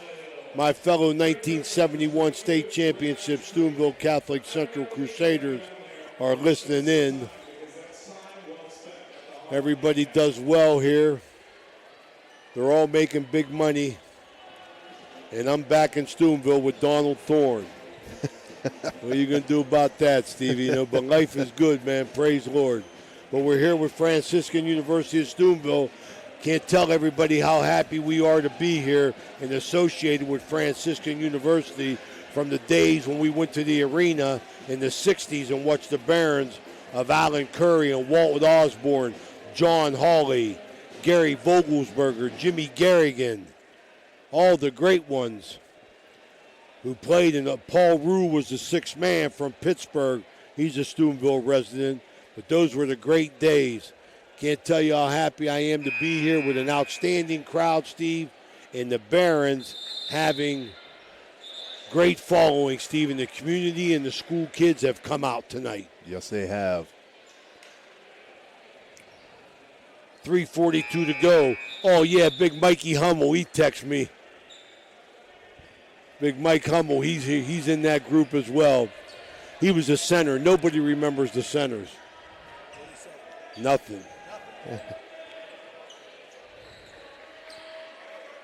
my fellow 1971 state championship Steubenville Catholic Central Crusaders are listening in. Everybody does well here. They're all making big money. And I'm back in Steubenville with Donald Thorne. What are you going to do about that, Stevie? You know, but life is good, man. Praise the Lord. But we're here with Franciscan University of Steubenville. Can't tell everybody how happy we are to be here and associated with Franciscan University from the days when we went to the arena in the 60s and watched the Barons of Alan Curry and Walt Osborne, John Hawley, Gary Vogelsberger, Jimmy Garrigan, all the great ones who played in Paul Rue was the sixth man from Pittsburgh. He's a Steubenville resident. But those were the great days. Can't tell you how happy I am to be here with an outstanding crowd, Steve, and the Barons having great following, Steve, and the community and the school kids have come out tonight. Yes, they have. 3:42 to go. Oh, yeah, Big Mikey Hummel, he texted me. Big Mike Hummel, he's in that group as well. He was a center. Nobody remembers the centers. Nothing.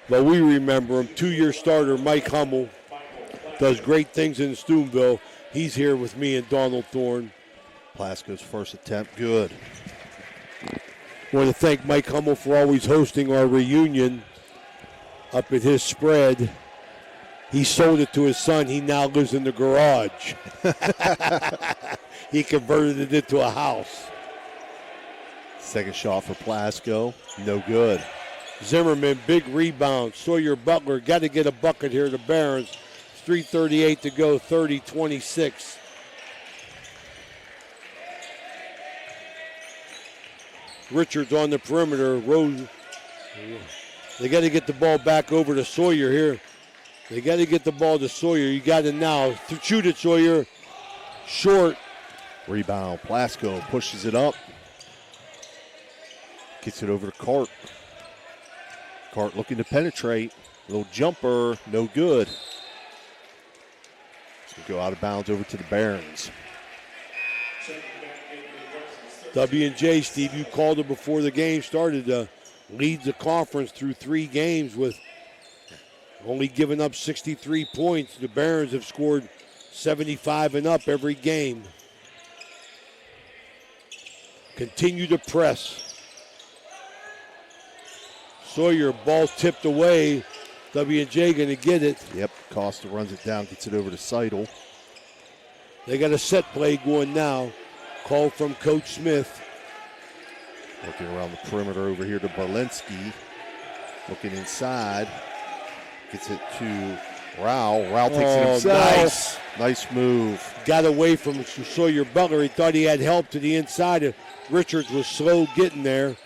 But we remember him. 2-year starter Mike Hummel does great things in Steubenville. He's here with me and Donald Thorne. Plasko's first attempt, good. I want to thank Mike Hummel for always hosting our reunion up at his spread. He sold it to his son. He now lives in the garage. He converted it into a house. Second shot for Plasko, no good. Zimmerman, big rebound. Sawyer Butler got to get a bucket here, the Barons. 3:38 to go, 30-26. Richards on the perimeter. Rose. They got to get the ball back over to Sawyer here. They got to get the ball to Sawyer. You got it now. Shoot it, Sawyer. Short. Rebound. Plasko pushes it up. Gets it over to Cart. Cart looking to penetrate. Little jumper. No good. It's going to go out of bounds over to the Barons. W&J, Steve, you called it before the game started. Leads the conference through 3 games with only giving up 63 points. The Barons have scored 75 and up every game. Continue to press. Sawyer, ball tipped away. W&J going to get it. Yep, Costa runs it down, gets it over to Seidel. They got a set play going now. Call from Coach Smith. Looking around the perimeter over here to Berlinski. Looking inside. Gets it to Rao. Rao takes it himself. Nice move. Got away from Sawyer Butler. He thought he had help to the inside. Richards was slow getting there.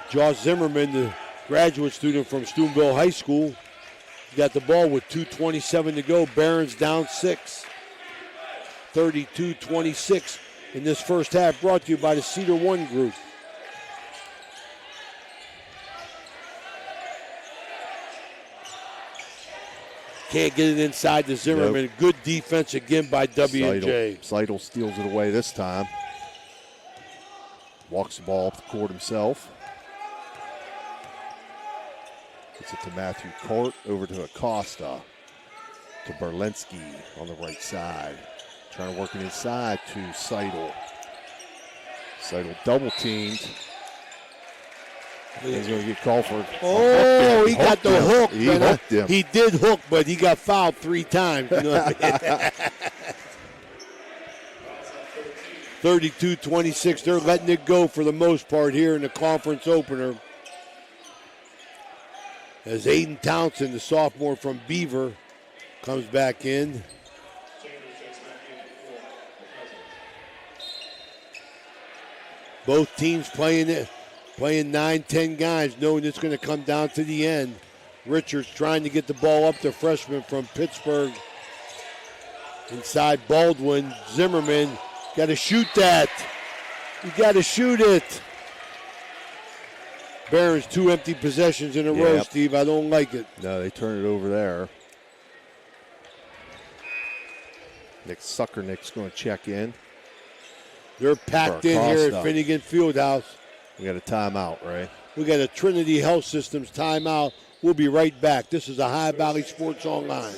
Josh Zimmerman, the graduate student from Steubenville High School, got the ball with 2:27 to go. Barons down 6. 32-26 in this first half, brought to you by the Cedar One Group. Can't get it inside to Zimmerman. Nope. Good defense again by W&J. Seidel steals it away this time. Walks the ball up the court himself. Gets it to Matthew Cart, over to Acosta. To Berlinski on the right side. Trying to work it inside to Seidel. Seidel double teamed. He's going to get called for. Oh, he got the hook. He hooked him. He did hook, but he got fouled 3 times. You know what I mean? 32-26. They're letting it go for the most part here in the conference opener. As Aiden Townsend, the sophomore from Beaver, comes back in. Both teams playing Playing 9-10 guys, knowing it's going to come down to the end. Richards trying to get the ball up to freshman from Pittsburgh. Inside Baldwin. Zimmerman, got to shoot that. You got to shoot it. Barron's 2 empty possessions in a row, Steve. I don't like it. No, they turn it over there. Nick's going to check in. They're packed in here at Finnegan Fieldhouse. We got a timeout, Ray. We got a Trinity Health Systems timeout. We'll be right back. This is a High Valley Sports Online.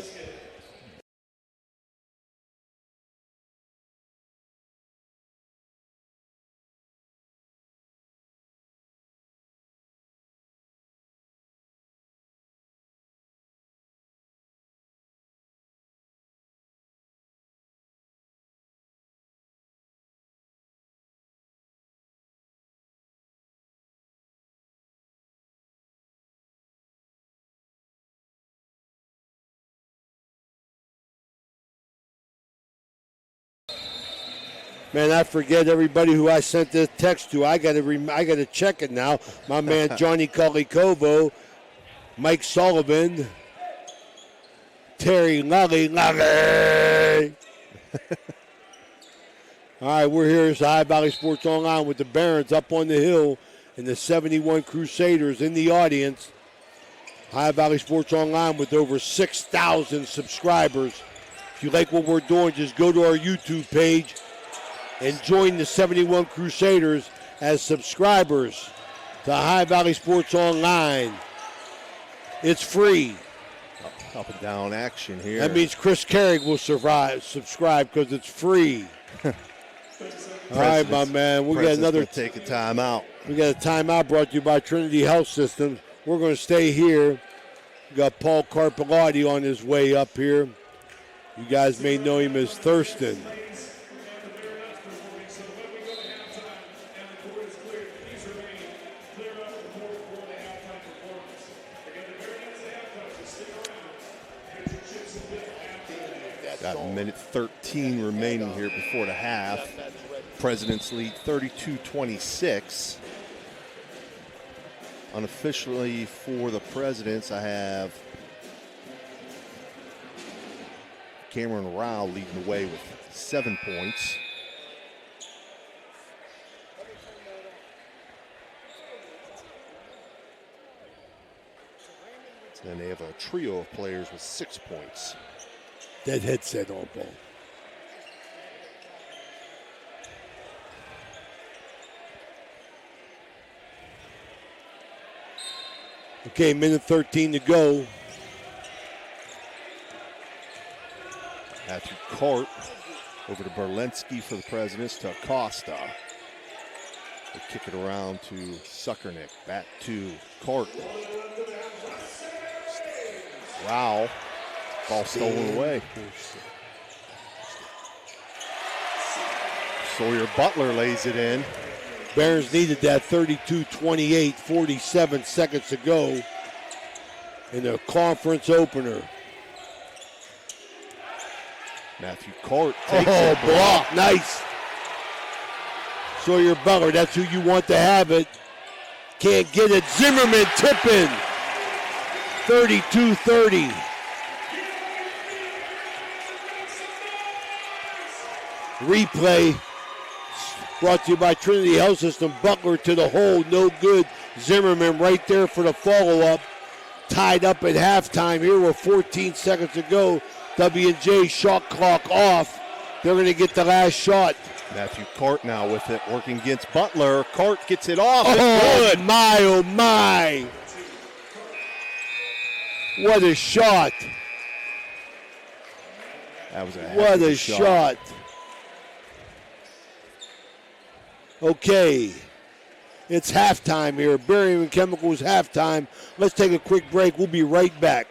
Man, I forget everybody who I sent this text to. I got to check it now. My man Johnny Collicovo, Mike Sullivan, Terry Lully. All right, we're here. It's High Valley Sports Online with the Barons up on the hill and the 71 Crusaders in the audience. High Valley Sports Online with over 6,000 subscribers. If you like what we're doing, just go to our YouTube page and join the 71 Crusaders as subscribers to High Valley Sports Online. It's free. Up and down action here. That means Chris Carrick will subscribe because it's free. All right, my man. We got another. Take a timeout. We got a timeout brought to you by Trinity Health Systems. We're going to stay here. We got Paul Carpellotti on his way up here. You guys may know him as Thurston. Got a minute 13 remaining here before the half. Presidents lead 32-26. Unofficially for the Presidents, I have Cameron Rao leading the way with 7 points. And they have a trio of players with 6 points. That headset on, Paul. Okay, minute 13 to go. Matthew Cart over to Berlensky for the Presidents to Acosta. They kick it around to Suckernick. Back to Cart. Wow. Ball stolen away. Sawyer Butler lays it in. Barons needed that 32-28, 47 seconds to go in the conference opener. Matthew Cart takes it. Block, nice. Sawyer Butler, that's who you want to have it. Can't get it. Zimmerman tipping. 32-30. Replay brought to you by Trinity Health System. Butler to the hole, no good. Zimmerman right there for the follow-up. Tied up at halftime here with 14 seconds to go. W&J shot clock off. They're going to get the last shot. Matthew Cart now with it, working against Butler. Cart gets it off. Oh, my, oh, my. What a shot. That was what a shot. Okay, it's halftime here. Barium and Chemicals halftime. Let's take a quick break. We'll be right back.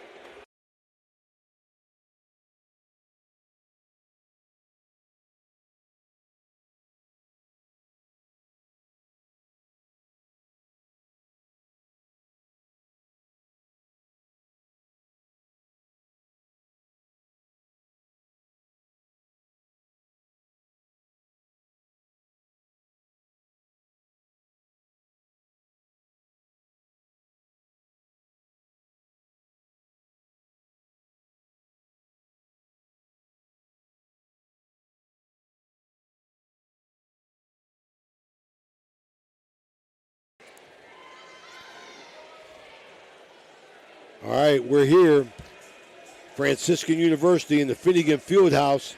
All right, we're here. Franciscan University in the Finnegan Fieldhouse.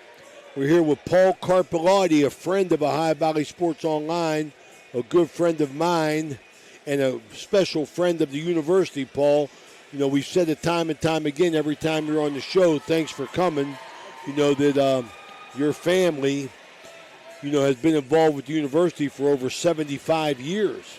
We're here with Paul Carpellotti, a friend of Ohio Valley Sports Online, a good friend of mine, and a special friend of the university, Paul. You know, we've said it time and time again every time you're on the show, thanks for coming. You know that your family, you know, has been involved with the university for over 75 years.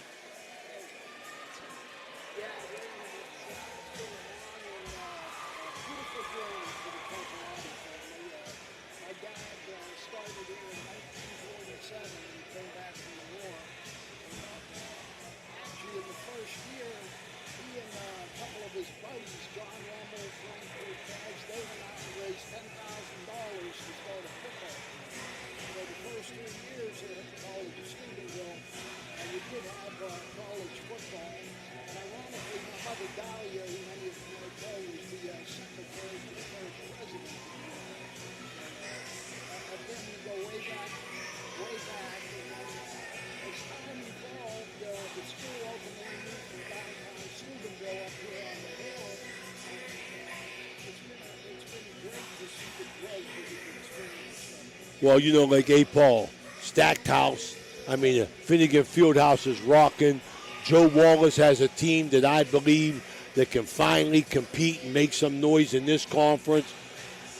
Well, you know, like Paul, stacked house. I mean, Finnegan Fieldhouse is rocking. Joe Wallace has a team that I believe that can finally compete and make some noise in this conference.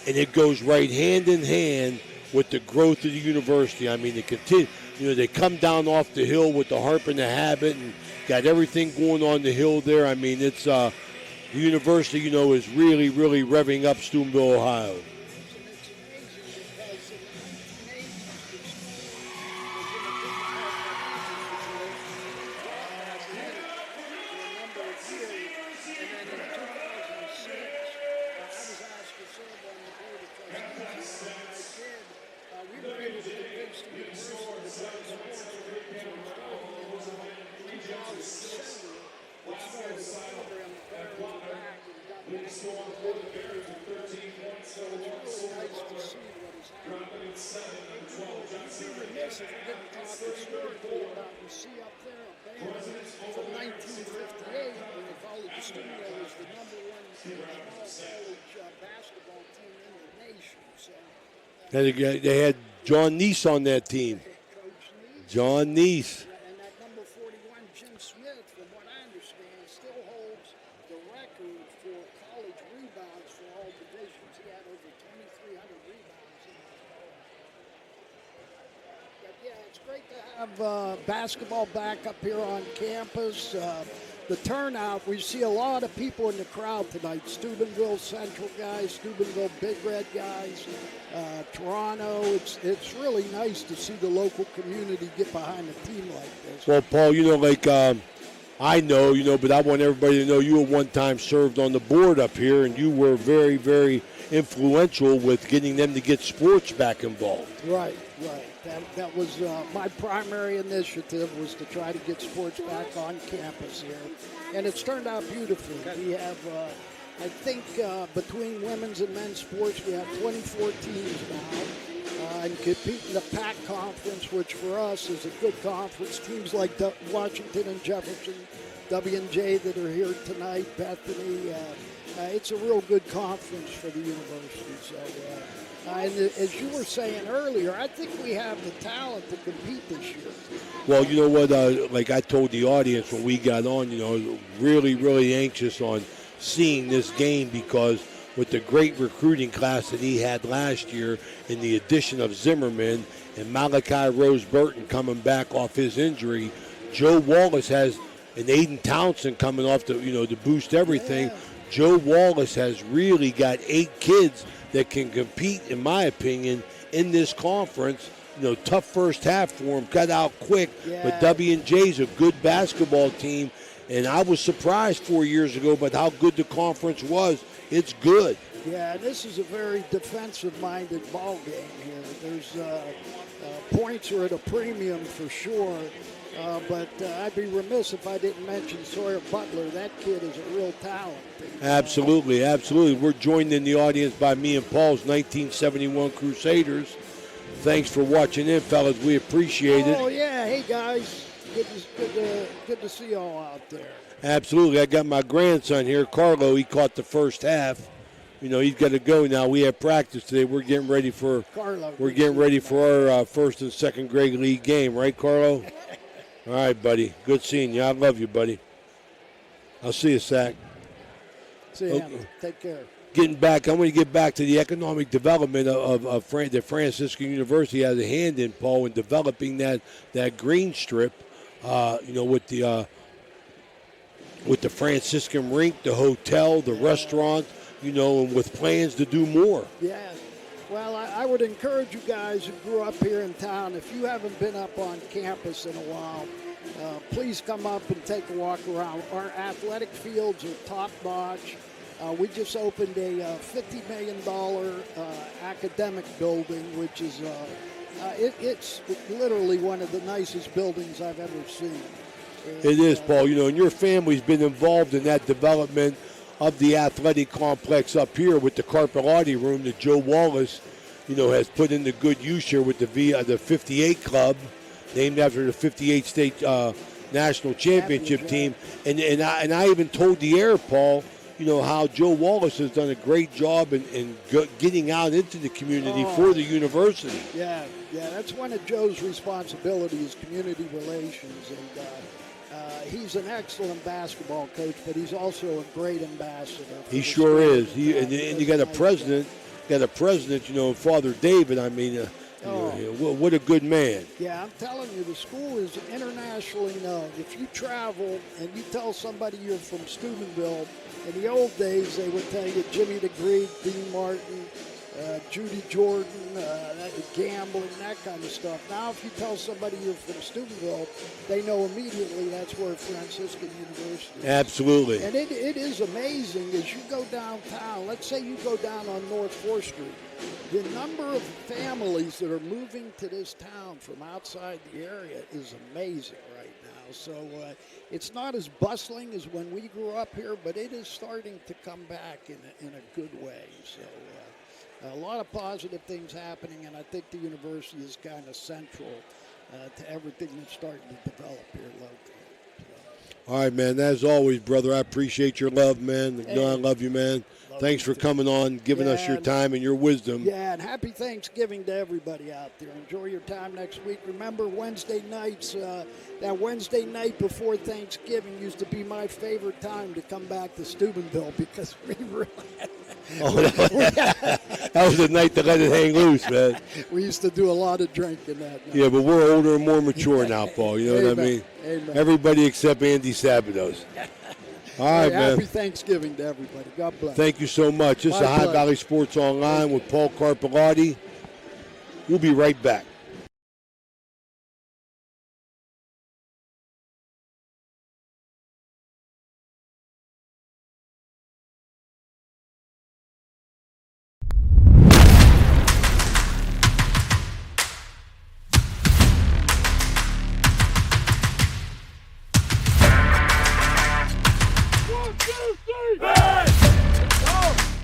And it goes right hand in hand with the growth of the university. I mean, they come down off the hill with the harp and the habit and got everything going on the hill there. I mean, it's the university, you know, is really, really revving up Steubenville, Ohio. They had John Neese on that team. John Neese. And that number 41, Jim Smith, from what I understand, still holds the record for college rebounds for all divisions. He had over 2,300 rebounds. But yeah, it's great to have basketball back up here on campus. The turnout, we see a lot of people in the crowd tonight. Steubenville Central guys, Steubenville Big Red guys, Toronto. It's really nice to see the local community get behind a team like this. Well, Paul, you know, like I know, you know, but I want everybody to know you at one time served on the board up here, and you were very, very influential with getting them to get sports back involved. Right. That was my primary initiative, was to try to get sports back on campus here. And it's turned out beautifully. We have, I think, between women's and men's sports, we have 24 teams now. And compete in the PAC conference, which for us is a good conference. Teams like Washington and Jefferson, W&J that are here tonight, Bethany. It's a real good conference for the university. So, and as you were saying earlier, I think we have the talent to compete this year. Well, you know what? Like I told the audience when we got on, you know, really, really anxious on seeing this game because with the great recruiting class that he had last year and the addition of Zimmerman and Malachi Rose Burton coming back off his injury, Joe Wallace has and Aiden Townsend coming off to boost everything. Yeah. Joe Wallace has really got 8 kids that can compete, in my opinion, in this conference. You know, tough first half for them, got out quick, but W&J's a good basketball team, and I was surprised 4 years ago about how good the conference was. It's good. Yeah, this is a very defensive-minded ball game here. There's points are at a premium for sure. But I'd be remiss if I didn't mention Sawyer Butler. That kid is a real talent. Absolutely. We're joined in the audience by me and Paul's 1971 Crusaders. Thanks for watching in, fellas. We appreciate it. Oh, yeah. Hey, guys. Good to see you all out there. Absolutely. I got my grandson here, Carlo. He caught the first half. You know, he's got to go now. We have practice today. We're getting ready for our first and second grade league game, right, Carlo? All right, buddy. Good seeing you. I love you, buddy. I'll see you, Sack. See you. Okay. Take care. Getting back, I'm going to get back to the economic development of the Franciscan University has a hand in, Paul, in developing that green strip. You know, with the Franciscan rink, the hotel, the restaurant, you know, and with plans to do more. Yeah. Well, I would encourage you guys who grew up here in town, if you haven't been up on campus in a while, please come up and take a walk around. Our athletic fields are top-notch. We just opened a $50 million academic building, which is it's literally one of the nicest buildings I've ever seen. And, it is, Paul. You know, and your family's been involved in that development of the athletic complex up here with the Carpelati room that Joe Wallace, you know, has put into good use here with the 58 Club, named after the 58 state national championship team. And I even told the air, Paul, you know, how Joe Wallace has done a great job in getting out into the community for the university. Yeah, that's one of Joe's responsibilities, community relations, and he's an excellent basketball coach, but he's also a great ambassador. He sure is. And you got a president. You know, Father David. I mean, what a good man. Yeah, I'm telling you, the school is internationally known. If you travel and you tell somebody you're from Steubenville, in the old days they would tell you Jimmy the Greek, Dean Martin, Judy Jordan, gambling, that kind of stuff. Now, if you tell somebody you're from Steubenville, they know immediately that's where Franciscan University is. Absolutely. And it is amazing as you go downtown. Let's say you go down on North 4th Street. The number of families that are moving to this town from outside the area is amazing right now. So it's not as bustling as when we grew up here, but it is starting to come back in a good way. So a lot of positive things happening, and I think the university is kind of central to everything that's starting to develop here locally. All right, man. As always, brother, I appreciate your love, man. You know I love you, man. Thanks for coming on, giving us your time and your wisdom. Yeah, and happy Thanksgiving to everybody out there. Enjoy your time next week. Remember, Wednesday nights, that Wednesday night before Thanksgiving used to be my favorite time to come back to Steubenville because we really... that was the night to let it hang loose, man. We used to do a lot of drinking that night. Yeah, but we're older and more mature now, Paul. You know what I mean? Amen. Everybody except Andy Sabados. All right, man. Happy Thanksgiving to everybody. God bless. Thank you so much. This is High Valley Sports Online with Paul Carpelati. We'll be right back.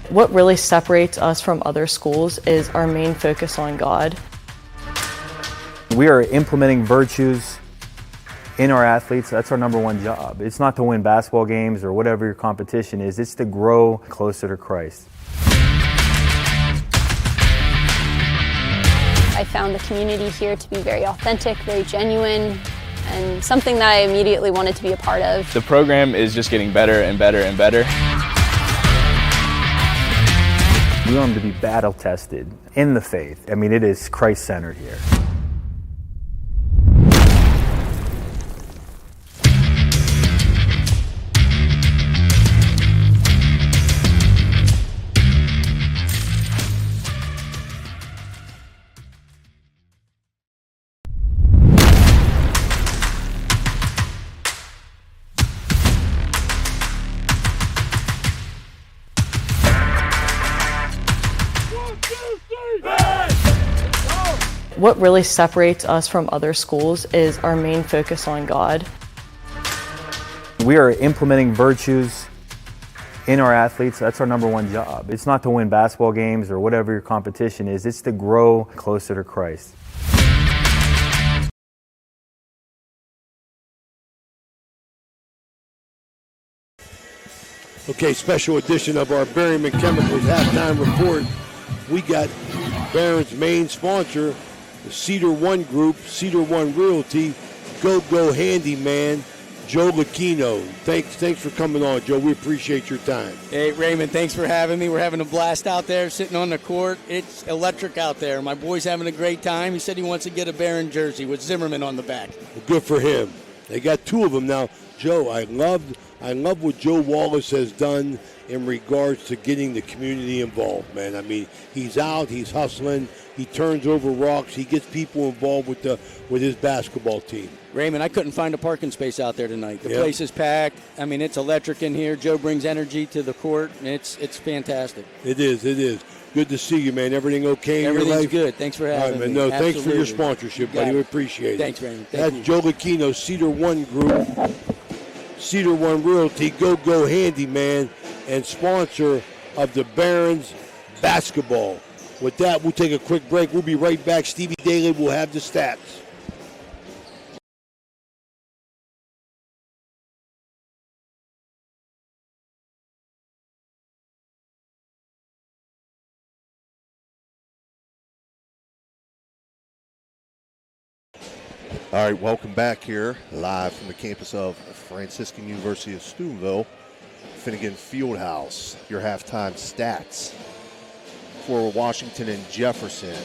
What really separates us from other schools is our main focus on God. We are implementing virtues in our athletes. That's our number one job. It's not to win basketball games or whatever your competition is. It's to grow closer to Christ. I found the community here to be very authentic, very genuine, and something that I immediately wanted to be a part of. The program is just getting better and better and better. We want them to be battle tested in the faith. I mean, it is Christ-centered here. What really separates us from other schools is our main focus on God. We are implementing virtues in our athletes. That's our number one job. It's not to win basketball games or whatever your competition is. It's to grow closer to Christ. Okay, special edition of our Berryman Chemicals halftime report. We got Barron's main sponsor, the Cedar One Group, Cedar One Realty, Go Handyman, Joe Lucchino. Thanks for coming on, Joe. We appreciate your time. Hey, Raymond, thanks for having me. We're having a blast out there, sitting on the court. It's electric out there. My boy's having a great time. He said he wants to get a Barron jersey with Zimmerman on the back. Well, good for him. They got two of them now. Joe, I love what Joe Wallace has done in regards to getting the community involved, man. I mean, he's out, he's hustling, he turns over rocks, he gets people involved with his basketball team. Raymond, I couldn't find a parking space out there tonight. The place is packed. I mean, it's electric in here. Joe brings energy to the court, and it's fantastic. It is. Good to see you, man. Everything okay in your life? Everything's good. Thanks for having me. No, Absolutely. thanks for your sponsorship, buddy. We appreciate it. Thanks, Raymond. That's Joe Lucchino, Cedar One Group, Cedar One Realty, Go Handyman, and sponsor of the Barons basketball. With that, we'll take a quick break. We'll be right back. Stevie Daly will have the stats. All right, welcome back here, live from the campus of Franciscan University of Steubenville, Finnegan Fieldhouse. Your halftime stats for Washington and Jefferson.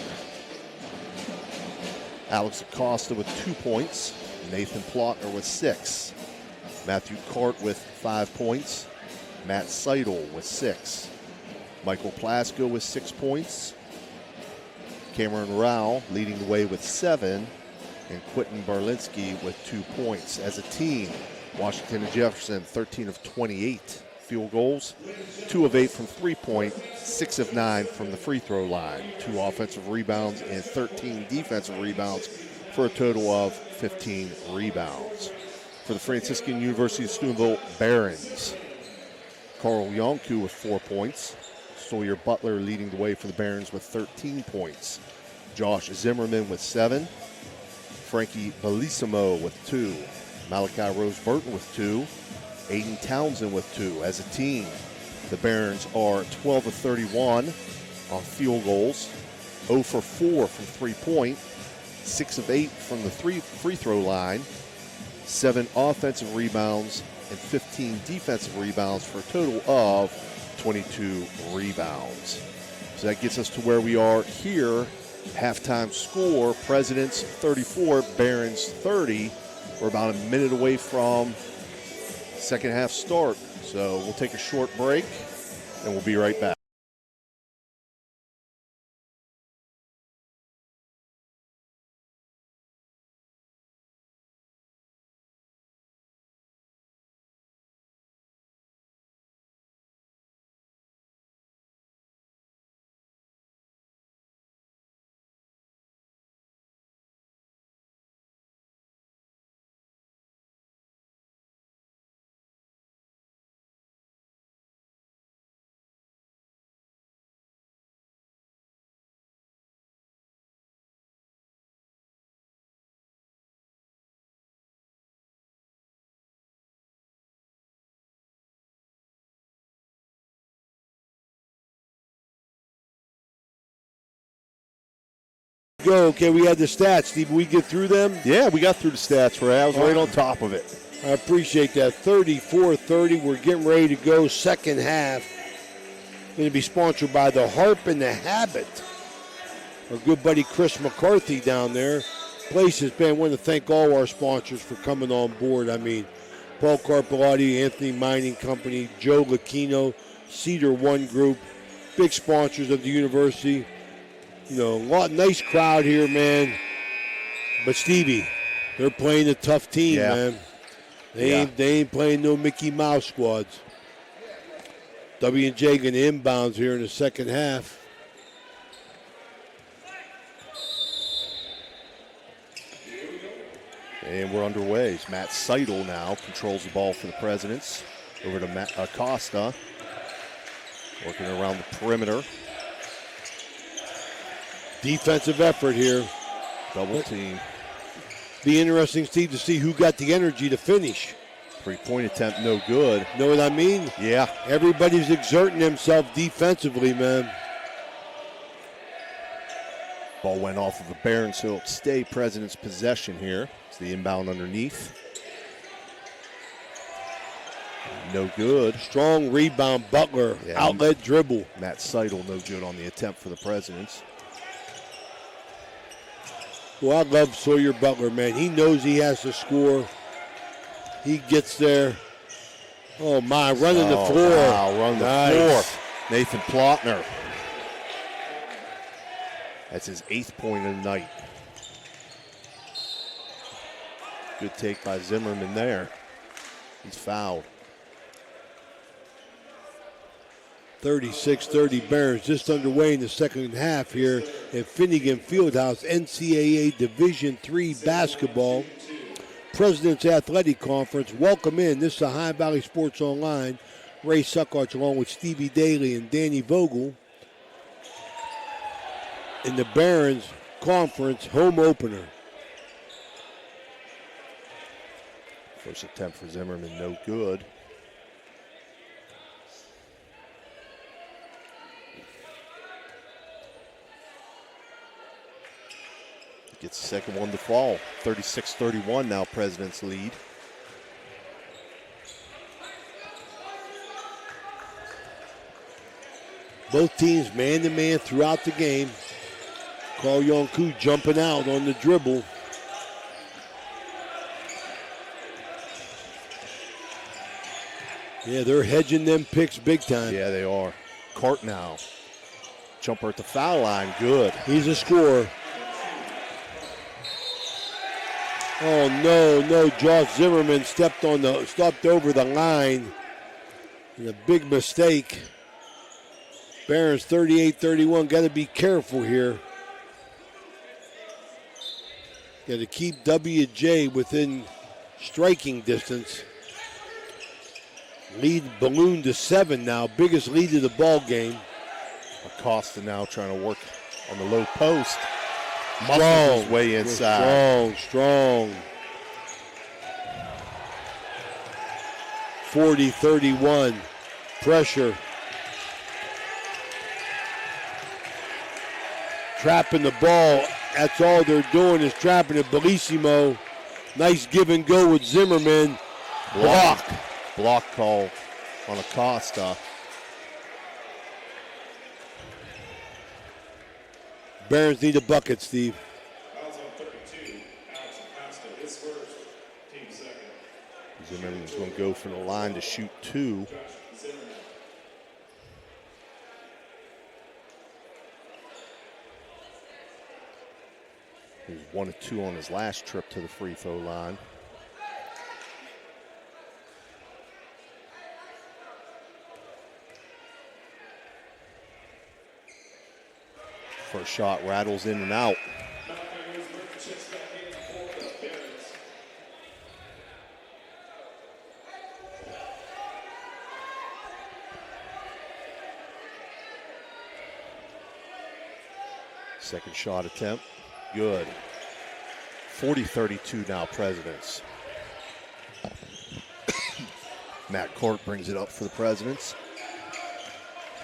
Alex Acosta with 2 points, Nathan Plautner with 6, Matthew Cart with 5 points, Matt Seidel with 6, Michael Plasko with 6 points, Cameron Rao leading the way with 7, and Quentin Barlinski with 2 points. As a team, Washington and Jefferson 13 of 28 field goals, 2 of 8 from three-point, 6 of 9 from the free throw line, 2 offensive rebounds and 13 defensive rebounds for a total of 15 rebounds. For the Franciscan University of Steubenville Barons, Carl Yonku with 4 points, Sawyer Butler leading the way for the Barons with 13 points, Josh Zimmerman with 7, Frankie Bellissimo with 2, Malachi Rose Burton with 2, Aiden Townsend with 2. As a team, the Barons are 12 of 31 on field goals, 0 for 4 from three-point, 6 of 8 from the free throw line, 7 offensive rebounds, and 15 defensive rebounds for a total of 22 rebounds. So that gets us to where we are here. Halftime score, Presidents 34, Barons 30. We're about a minute away from second half start. So we'll take a short break and we'll be right back. Go. Okay, we had the stats. Steve, we get through them? Yeah, we got through the stats, Ray. I was right on top of it. I appreciate that. 34-30. We're getting ready to go second half. Going to be sponsored by the Harp and the Habit. Our good buddy Chris McCarthy down there. Place has been, I want to thank all our sponsors for coming on board. I mean, Paul Carpellotti, Anthony Mining Company, Joe Lucchino, Cedar One Group, big sponsors of the university. You know, nice crowd here, man. But Stevie, they're playing a tough team, man. They ain't playing no Mickey Mouse squads. W&J going to inbounds here in the second half. And we're underway. Matt Seidel now controls the ball for the Presidents. Over to Matt Acosta, working around the perimeter. Defensive effort here. Double team. Be interesting, Steve, to see who got the energy to finish. 3-point attempt, no good. Know what I mean? Yeah. Everybody's exerting themselves defensively, man. Ball went off of the Barons, so it'll stay President's possession here. It's the inbound underneath. No good. Strong rebound, Butler. Yeah, Outlet dribble. Matt Seidel, no good on the attempt for the Presidents. Well, I love Sawyer Butler, man. He knows he has to score. He gets there. Oh, my, running the floor. Wow, running the floor. Nathan Plotner. That's his 8th point of the night. Good take by Zimmerman there. He's fouled. 36-30 Barons, just underway in the second half here at Finnegan Fieldhouse, NCAA Division III basketball. President's Athletic Conference. Welcome in. This is Ohio Valley Sports Online. Ray Suckarts along with Stevie Daly and Danny Vogel in the Barons Conference home opener. First attempt for Zimmerman, no good. Gets the second one to fall. 36-31 now, President's lead. Both teams man-to-man throughout the game. Carl Yonku jumping out on the dribble. Yeah, they're hedging them picks big time. Yeah, they are. Cart now. Jumper at the foul line, good. He's a scorer. Oh no, Josh Zimmerman stepped over the line. And a big mistake. Barons 38-31. Got to be careful here. Got to keep WJ within striking distance. Lead ballooned to 7 now. Biggest lead of the ball game. Acosta now trying to work on the low post. Strong. His way inside. Strong. 40-31. Pressure. Trapping the ball. That's all they're doing is trapping it. Bellissimo. Nice give and go with Zimmerman. Block call on Acosta. Barons need a bucket, Steve. Zimmerman's going to go from the line to shoot 2. He was 1 of 2 on his last trip to the free throw line. First shot rattles in and out. Second shot attempt, good. 40-32 now, Presidents. Matt Court brings it up for the Presidents.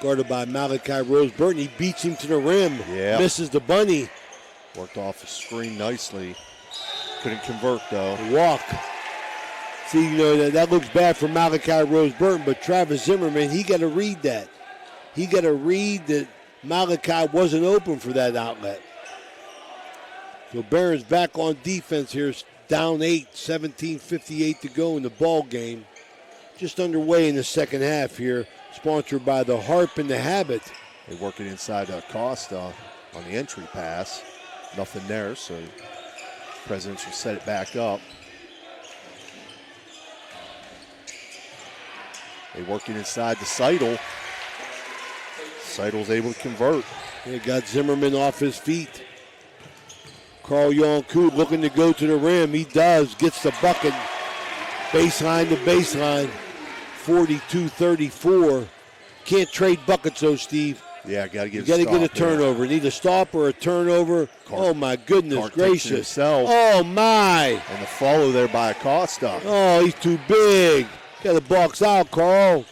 Guarded by Malachi Roseburton. He beats him to the rim. Yeah. Misses the bunny. Worked off the screen nicely. Couldn't convert, though. Walk. See, that looks bad for Malachi Roseburton, but Travis Zimmerman, he got to read that. He got to read that Malachi wasn't open for that outlet. So Barons back on defense here. Down 8, 17:58 to go in the ball game. Just underway in the second half here. Sponsored by the Harp and the Habit. They work it inside Acosta on the entry pass. Nothing there, so Presidents will set it back up. They work it inside to Seidel. Seidel's able to convert. They got Zimmerman off his feet. Carl Yonku looking to go to the rim. He does. Gets the bucket. Baseline to baseline. 42-34. Can't trade buckets though, Steve. Yeah, got to get You got to get a turnover. Need a stop or a turnover. Oh, my goodness gracious. Himself. Oh, my. And the follow there by Acosta. Oh, he's too big. Got the box out, Carl.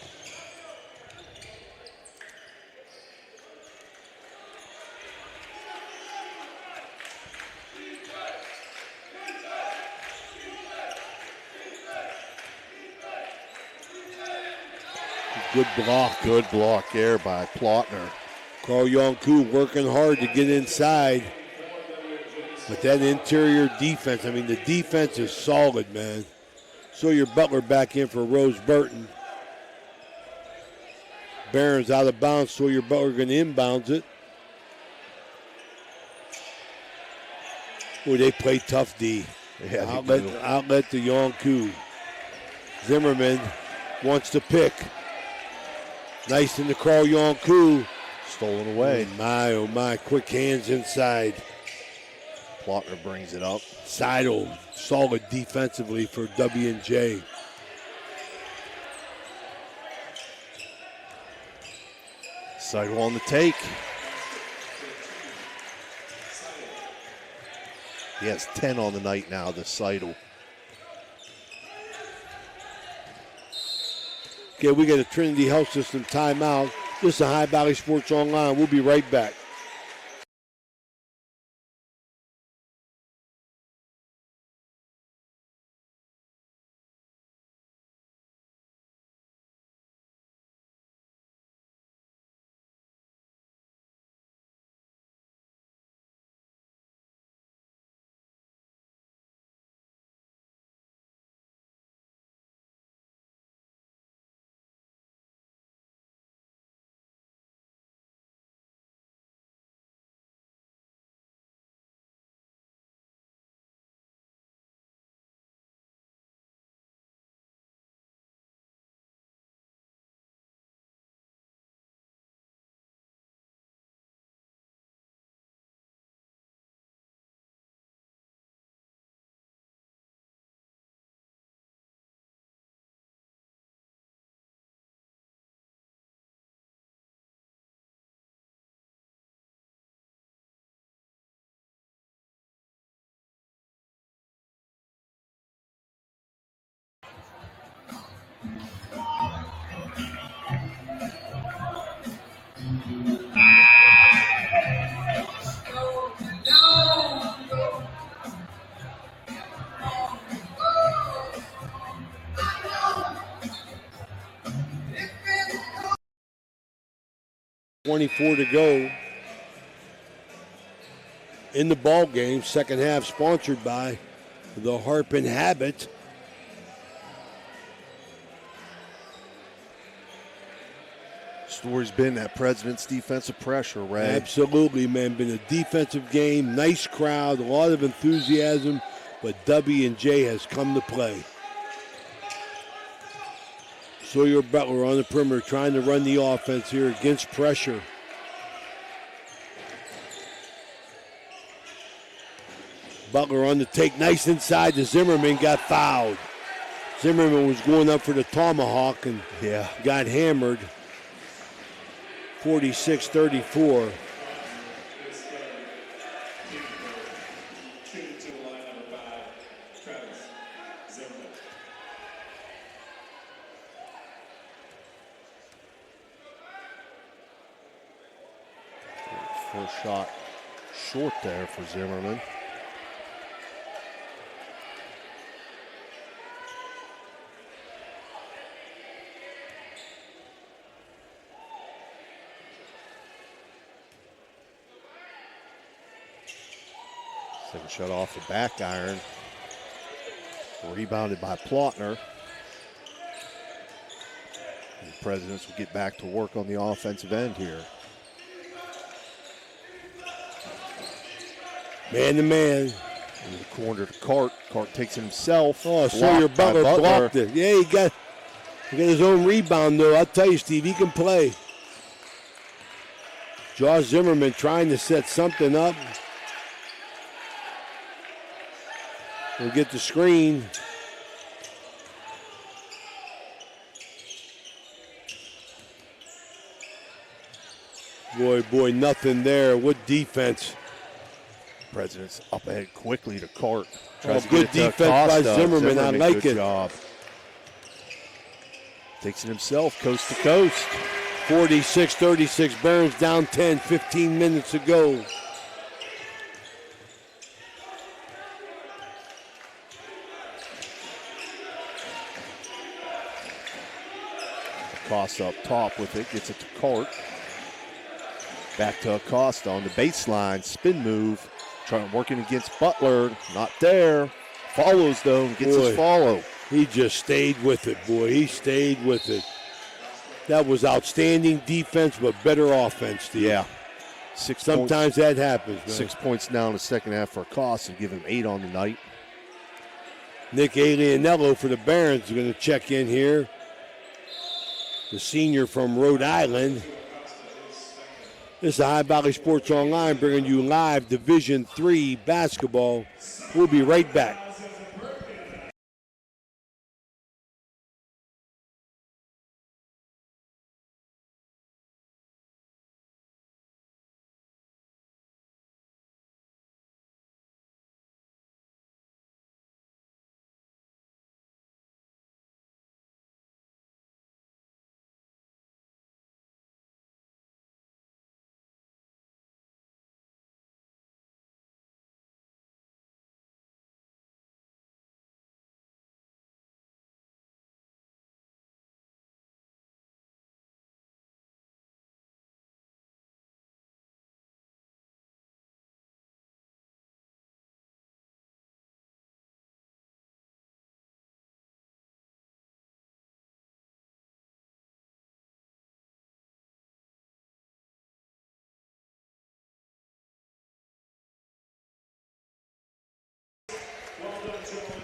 Good block. Good block there by Plotner. Carl Yonku working hard to get inside. But that interior defense, I mean, the defense is solid, man. Sawyer Butler back in for Rose Burton. Barron's out of bounds. Sawyer Butler going to inbounds it. Oh, they play tough D. Yeah, outlet to Yonku. Zimmerman wants to pick. Nice into Carl Yonku. Stolen away. Oh my, quick hands inside. Plotner brings it up. Seidel, solid defensively for W&J. Seidel on the take. He has 10 on the night now, this Seidel. Okay, we got a Trinity Health System timeout. This is High Valley Sports Online. We'll be right back. .24 to go in the ball game. Second half sponsored by the Harpin Habit. Story's been that President's defensive pressure, Ray. Absolutely, man. Been a defensive game, nice crowd, a lot of enthusiasm, but W&J has come to play. Sawyer Butler on the perimeter trying to run the offense here against pressure. Butler on the take, nice inside to Zimmerman, got fouled. Zimmerman was going up for the tomahawk and got hammered. 46-34. First shot short there for Zimmerman. Second shot off the back iron. Rebounded by Plotner. The Presidents will get back to work on the offensive end here. Man to man. In the corner to Cart. Cart takes it himself. Oh, Sawyer Butler blocked it. Yeah, he got his own rebound, though. I'll tell you, Steve, he can play. Josh Zimmerman trying to set something up. We'll get the screen. Boy, nothing there. What defense. President's up ahead quickly to Cart. Oh, good defense by Zimmerman. I like good it. Job. Takes it himself, coast to coast. 46-36. Barons down 10, 15 minutes to go. Acosta up top with it, gets it to Cart. Back to Acosta on the baseline, spin move. Working against Butler, not there. Follows though, and gets his follow. He just stayed with it, boy. He stayed with it. That was outstanding defense, but better offense, Steve. Yeah. Sometimes that happens, man. 6 points now in the second half for Acosta, give him 8 on the night. Nick Alianello for the Barons is going to check in here. The senior from Rhode Island. This is High Valley Sports Online bringing you live Division III basketball. We'll be right back.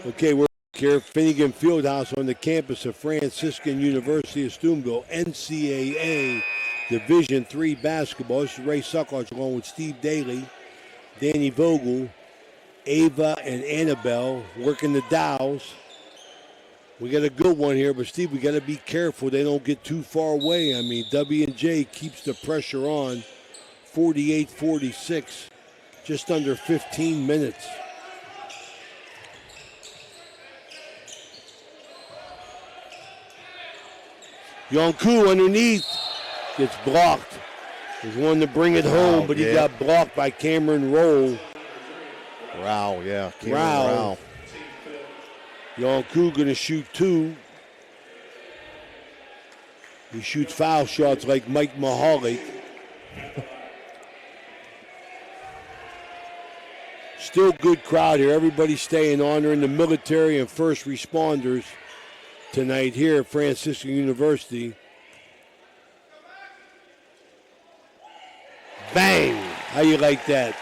Okay, we're here at Finnegan Fieldhouse on the campus of Franciscan University of Steubenville, NCAA Division III basketball. This is Ray Sucklage along with Steve Daly, Danny Vogel, Ava, and Annabelle working the dowels. We got a good one here, but Steve, we got to be careful they don't get too far away. I mean, W&J keeps the pressure on. 48-46, just under 15 minutes. Yonku underneath gets blocked. There's one to bring it home, but he got blocked by Cameron Rowe. Rao, yeah. Rao. Yonku going to shoot 2. He shoots foul shots like Mike Mahalik. Still good crowd here. Everybody staying honoring the military and first responders tonight here at Franciscan University. Bang! How you like that?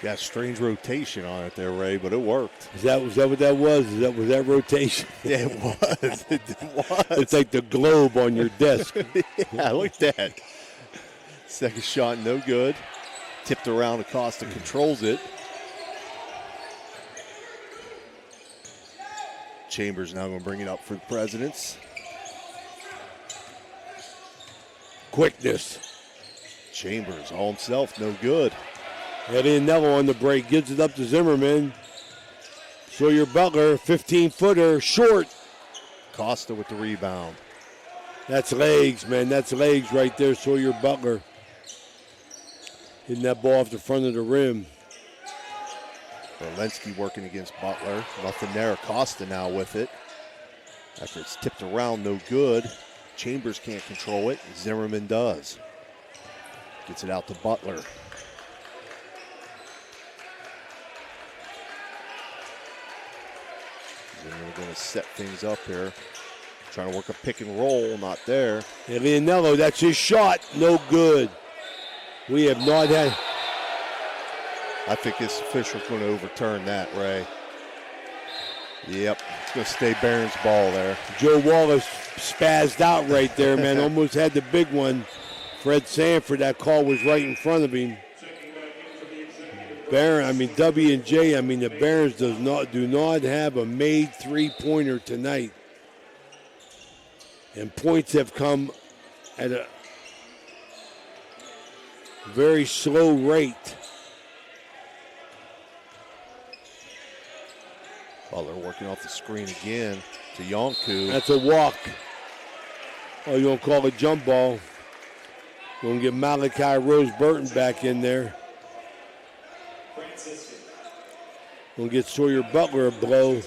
Got strange rotation on it there, Ray, but it worked. Was that what that was? Was that rotation? Yeah, it was. It was. It's like the globe on your desk. Yeah, look at that. Second shot, no good. Tipped around, Acosta controls it. Chambers now going to bring it up for the Presidents. Quickness. Chambers all himself, no good. Alianello on the break, gives it up to Zimmerman. Sawyer Butler, 15-footer, short. Costa with the rebound. That's legs, man. That's legs right there, Sawyer Butler. Hitting that ball off the front of the rim. Berlensky working against Butler. Nothing there. Acosta now with it. After it's tipped around, no good. Chambers can't control it. Zimmerman does. Gets it out to Butler. Zimmerman going to set things up here. Trying to work a pick and roll. Not there. Alianello, that's his shot. No good. We have not had... I think this official's going to overturn that, Ray. Yep, it's going to stay Barron's ball there. Joe Wallace spazzed out right there, man. Almost had the big one. Fred Sanford, that call was right in front of him. W&J, the Barons do not have a made three-pointer tonight. And points have come at Very slow rate. Butler working off the screen again to Yonku. That's a walk. Oh, you don't call it jump ball. Going to get Malachi Rose Burton back in there. Going to get Sawyer Butler a blow.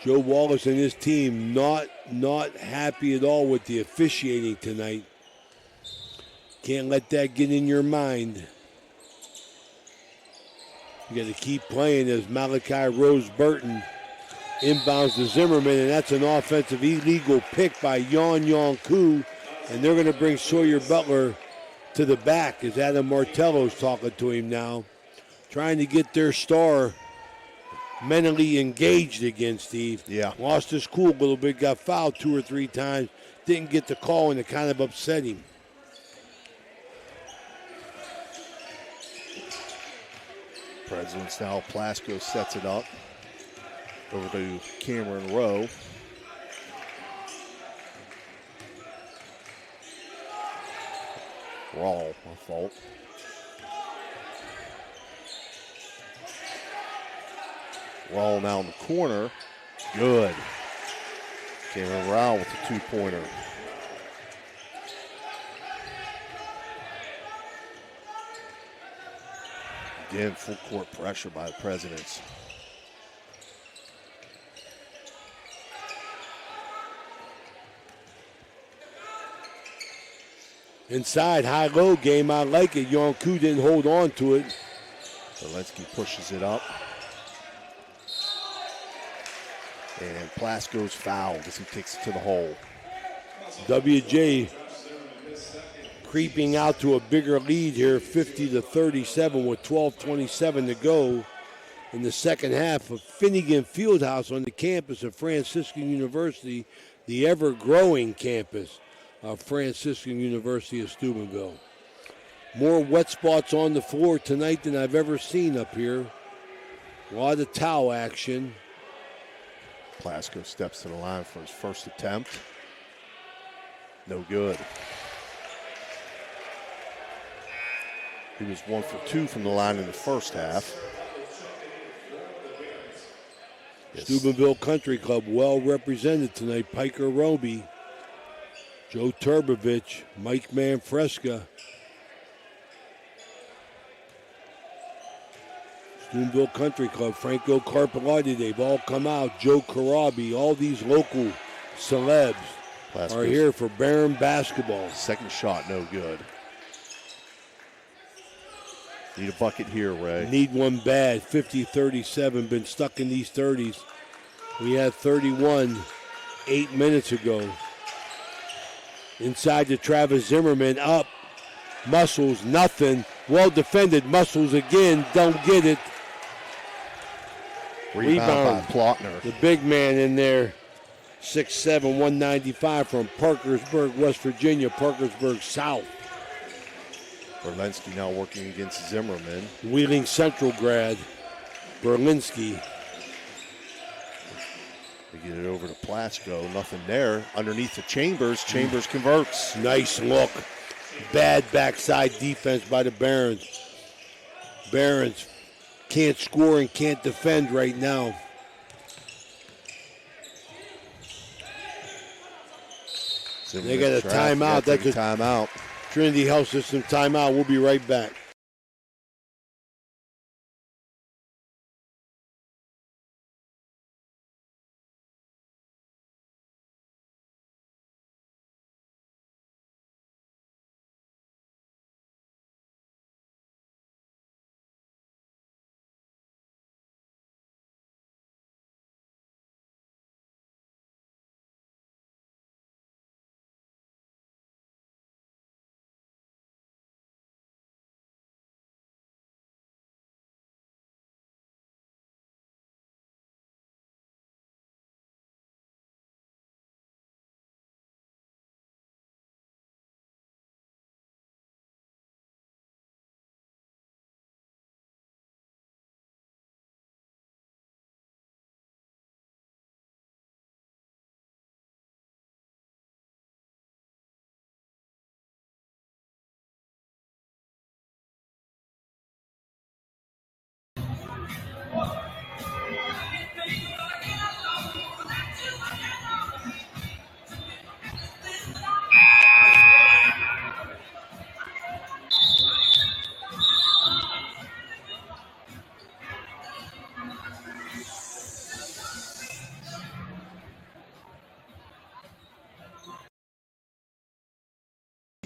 Joe Wallace and his team not happy at all with the officiating tonight. Can't let that get in your mind. You got to keep playing as Malachi Rose Burton inbounds to Zimmerman, and that's an offensive illegal pick by Yonku, and they're going to bring Sawyer Butler to the back as Adam Martello's talking to him now, trying to get their star mentally engaged again, Steve. Yeah. Lost his cool a little bit, got fouled 2 or 3 times, didn't get the call, and it kind of upset him. Presidents now, Plasko sets it up. Over to Cameron Rowe. Rawl, my fault. Rawl now in the corner. Good. Cameron Rowell with the 2-pointer. Again, full court pressure by the Presidents. Inside, high-low game, I like it. Yonku didn't hold on to it. Zelensky pushes it up. And Plasko's fouled as he takes it to the hole. WJ creeping out to a bigger lead here, 50-37 with 12:27 to go in the second half of Finnegan Fieldhouse on the campus of Franciscan University, the ever-growing campus of Franciscan University of Steubenville. More wet spots on the floor tonight than I've ever seen up here. A lot of towel action. Plasko steps to the line for his first attempt. No good. He was 1 for 2 from the line in the first half. Yes. Steubenville Country Club well represented tonight. Piker Roby, Joe Turbovich, Mike Manfresca. Steubenville Country Club, Franco Carpellotti, they've all come out. Joe Karabi, all these local celebs are here for Barron basketball. Second shot, no good. Need a bucket here, Ray. Need one bad. 50-37, been stuck in these 30s. We had 31 8 minutes ago. Inside to Travis Zimmerman, up. Muscles, nothing. Well defended. Muscles again, don't get it. Rebound by Plautner. The big man in there. 6'7", 195 from Parkersburg, West Virginia, Parkersburg South. Berlinski now working against Zimmerman. Wheeling Central grad, Berlinski. They get it over to Plasko. Nothing there. Underneath the Chambers. Chambers converts. Nice look. Bad backside defense by the Barons. Barons can't score and can't defend right now. They got a timeout. That's a timeout. Trinity Health System timeout. We'll be right back.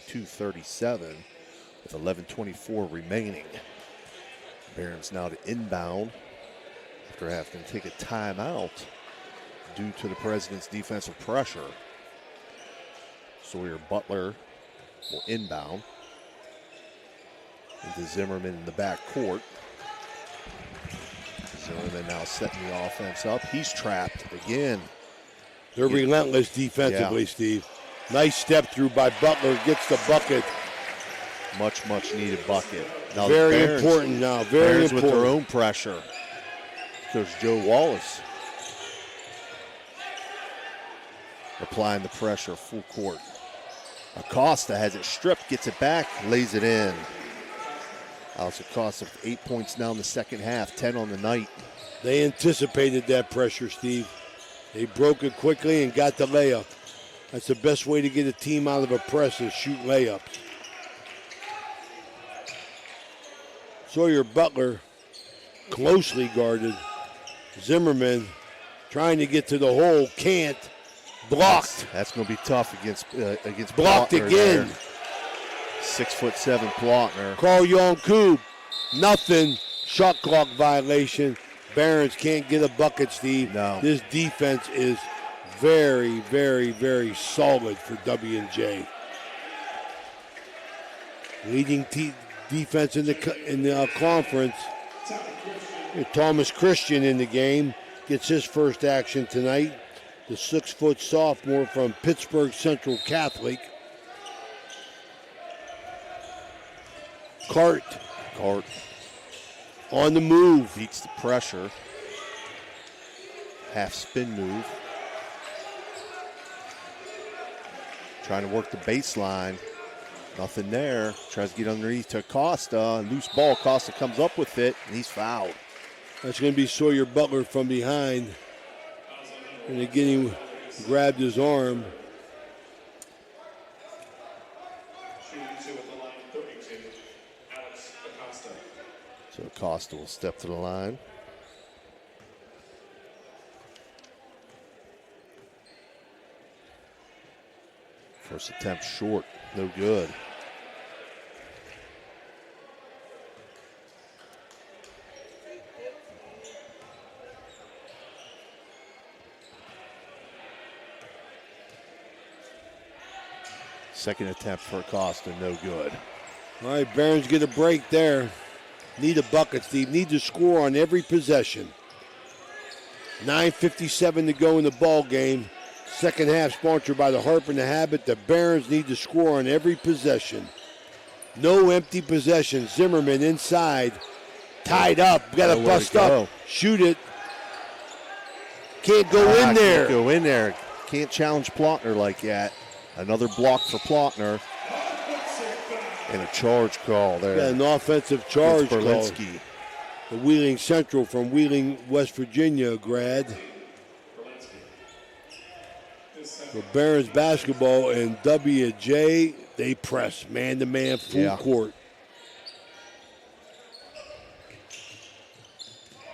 52-37 with 11:24 remaining. Barons now to inbound after having to take a timeout due to the President's defensive pressure. Sawyer Butler will inbound into Zimmerman in the back court. Zimmerman now setting the offense up. He's trapped again. They're relentless defensively, Steve. Nice step through by Butler. Gets the bucket. Much needed bucket. Now very important now. Very Barons important. with their own pressure. Coach Joe Wallace applying the pressure full court. Acosta has it stripped, gets it back, lays it in. Alex Acosta 8 points now in the second half, 10 on the night. They anticipated that pressure, Steve. They broke it quickly and got the layup. That's the best way to get a team out of a press is shoot layups. Sawyer Butler closely guarded. Zimmerman trying to get to the hole, can't. Blocked. That's going to be tough against blocked Plautner again. There. 6'7" Plautner. Carl Young-Koob, nothing. Shot clock violation. Barons can't get a bucket, Steve. No. This defense is very, very, very solid for W&J. Leading defense in the conference. Thomas Christian in the game gets his first action tonight. The 6-foot sophomore from Pittsburgh Central Catholic. Cart on the move. Beats the pressure. Half spin move. Trying to work the baseline. Nothing there. Tries to get underneath to Acosta. Loose ball. Acosta comes up with it, and he's fouled. That's going to be Sawyer Butler from behind. And again, he grabbed his arm. So Acosta will step to the line. First attempt short, no good. Second attempt for Acosta, no good. All right, Barons get a break there. Need a bucket, Steve. Need to score on every possession. 9:57 to go in the ball game. Second half sponsored by the Harp and the Habit. The Barons need to score on every possession. No empty possession. Zimmerman inside. Tied up. Got to bust up. Shoot it. Can't go in there. Can't go in there. Can't challenge Plautner like that. Another block for Plautner. And a charge call there. Got an offensive charge call. Berlinski. The Wheeling Central from Wheeling, West Virginia grad. The Barons basketball and W&J, they press man-to-man full court.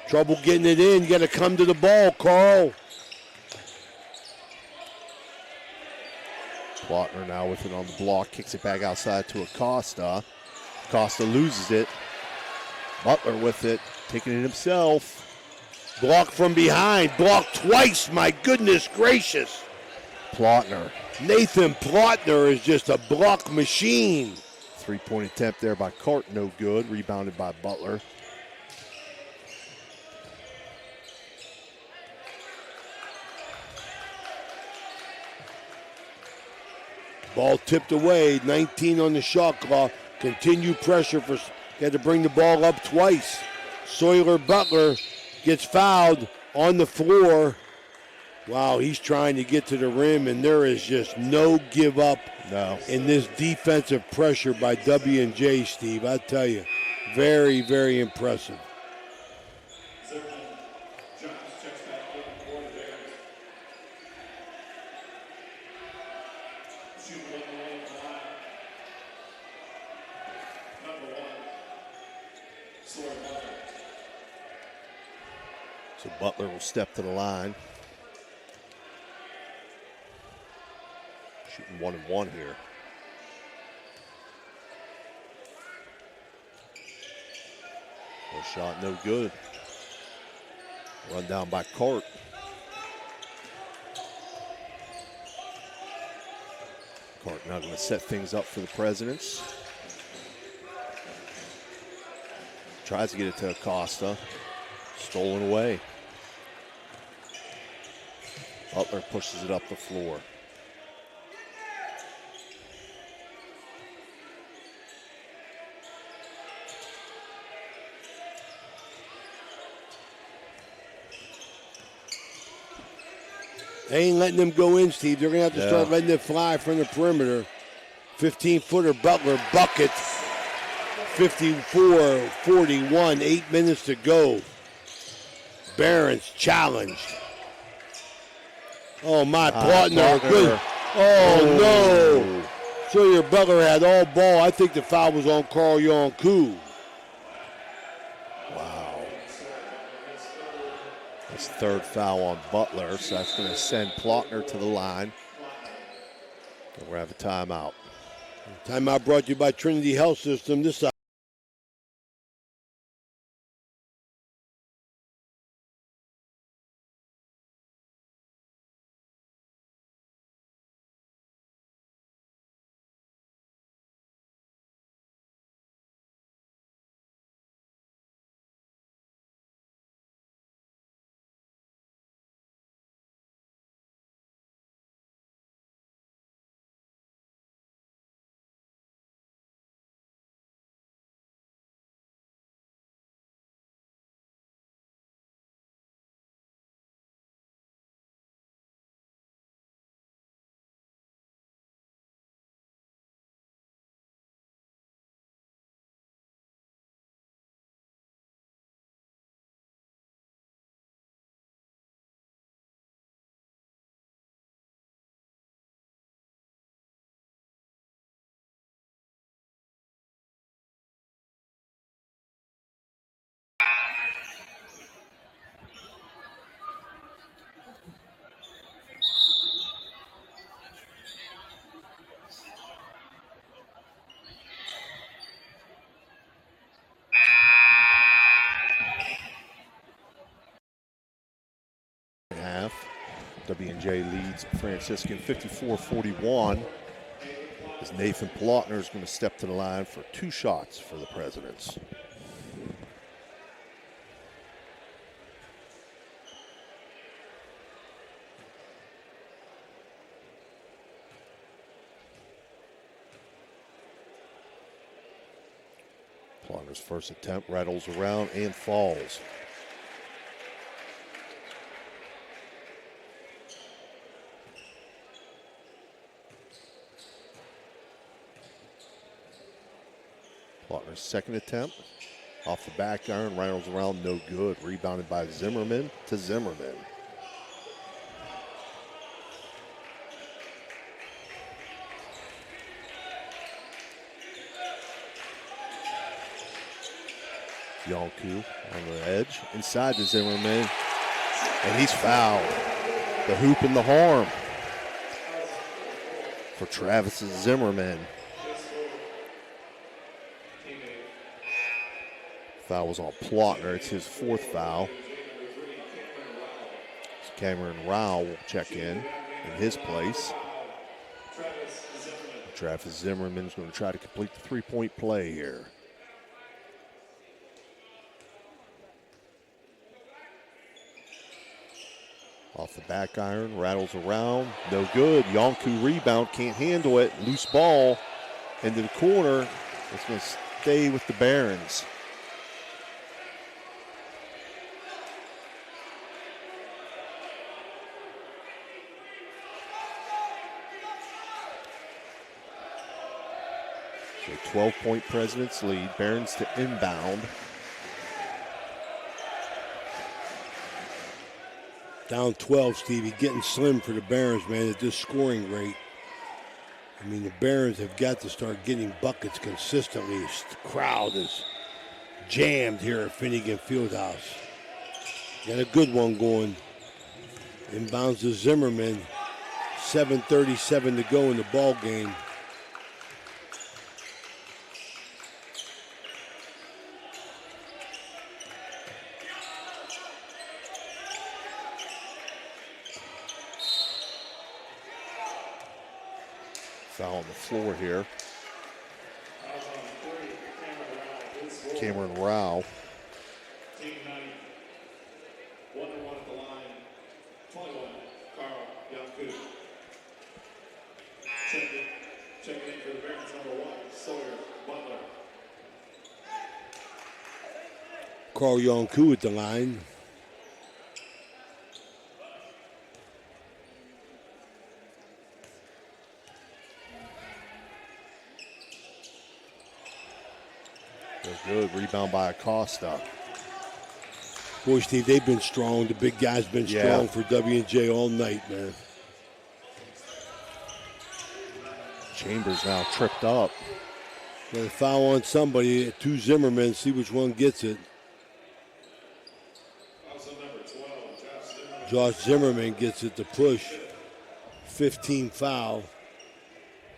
Trouble getting it in. You got to come to the ball, Carl. Plautner now with it on the block, kicks it back outside to Acosta. Acosta loses it. Butler with it, taking it himself. Blocked from behind, blocked twice, my goodness gracious. Plautner. Nathan Plautner is just a block machine. 3-point attempt there by Cart, no good. Rebounded by Butler. Ball tipped away, 19 on the shot clock. Continued pressure for, had to bring the ball up twice. Sawyer Butler gets fouled on the floor. Wow, he's trying to get to the rim, and there is just no give up in this defensive pressure by W&J, Steve. I tell you, very, very impressive. So Butler will step to the line. Shooting 1-1 here. shot, no good. Run down by Cart. Cart now going to set things up for the Presidents. Tries to get it to Acosta. Stolen away. Butler pushes it up the floor. They ain't letting them go in, Steve. They're going to have to start letting it fly from the perimeter. 15-footer Butler bucket. 54-41, 8 minutes to go. Barron's challenged. Oh, my partner. Good. Oh, no. Sawyer Butler had all ball. I think the foul was on Carl Yonku. Wow. That's third foul on Butler, so that's going to send Plotner to the line. And we're going to have a timeout. Timeout brought to you by Trinity Health System. This side. Half. W&J leads Franciscan 54-41 as Nathan Plotner is going to step to the line for 2 shots for the Presidents. Plotner's first attempt rattles around and falls. Plotner's second attempt, off the back iron, rattles around, no good. Rebounded by Zimmerman to Zimmerman. Yonku on the edge, inside to Zimmerman, and he's fouled. The hoop and the harm for Travis Zimmerman. Foul was on Plotner. It's his 4th foul. So Cameron Rao will check in his place. Travis Zimmerman's going to try to complete the 3-point play here. Off the back iron, rattles around, no good. Yonku rebound, can't handle it. Loose ball into the corner. It's going to stay with the Barons. So 12-point Presidents lead. Barons to inbound. Down 12, Stevie. Getting slim for the Barons, man, at this scoring rate. I mean, the Barons have got to start getting buckets consistently. The crowd is jammed here at Finnegan Fieldhouse. Got a good one going. Inbounds to Zimmerman. 7:37 to go in the ball game. Foul on the floor here. Cameron Rao. Team 90. 1-1 at the line. 21, Carl Yanku. Checking in for the Barons, number 1, Sawyer Butler. Carl Yonku at the line. Good rebound by Acosta. Boy, Steve, they've been strong. The big guys been strong for W&J all night, man. Chambers now tripped up. Got a foul on somebody. 2 Zimmerman. See which one gets it. Josh Zimmerman gets it to push. 15 foul.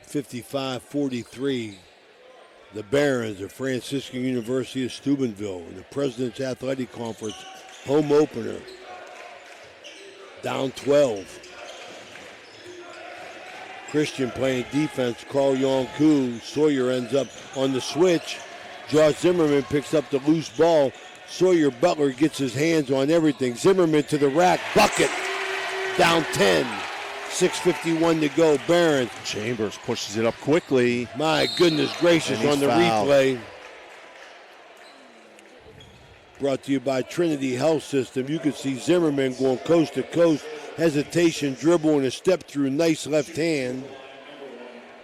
55-43. The Barons of Franciscan University of Steubenville in the President's Athletic Conference home opener. Down 12. Christian playing defense. Carl Yonku. Sawyer ends up on the switch. Josh Zimmerman picks up the loose ball. Sawyer Butler gets his hands on everything. Zimmerman to the rack. Bucket. Down 10. 6:51 to go. Barons. Chambers pushes it up quickly. My goodness gracious on the fouled. replay. Brought to you by Trinity Health System. You can see Zimmerman going coast to coast. Hesitation, dribble, and a step through. Nice left hand.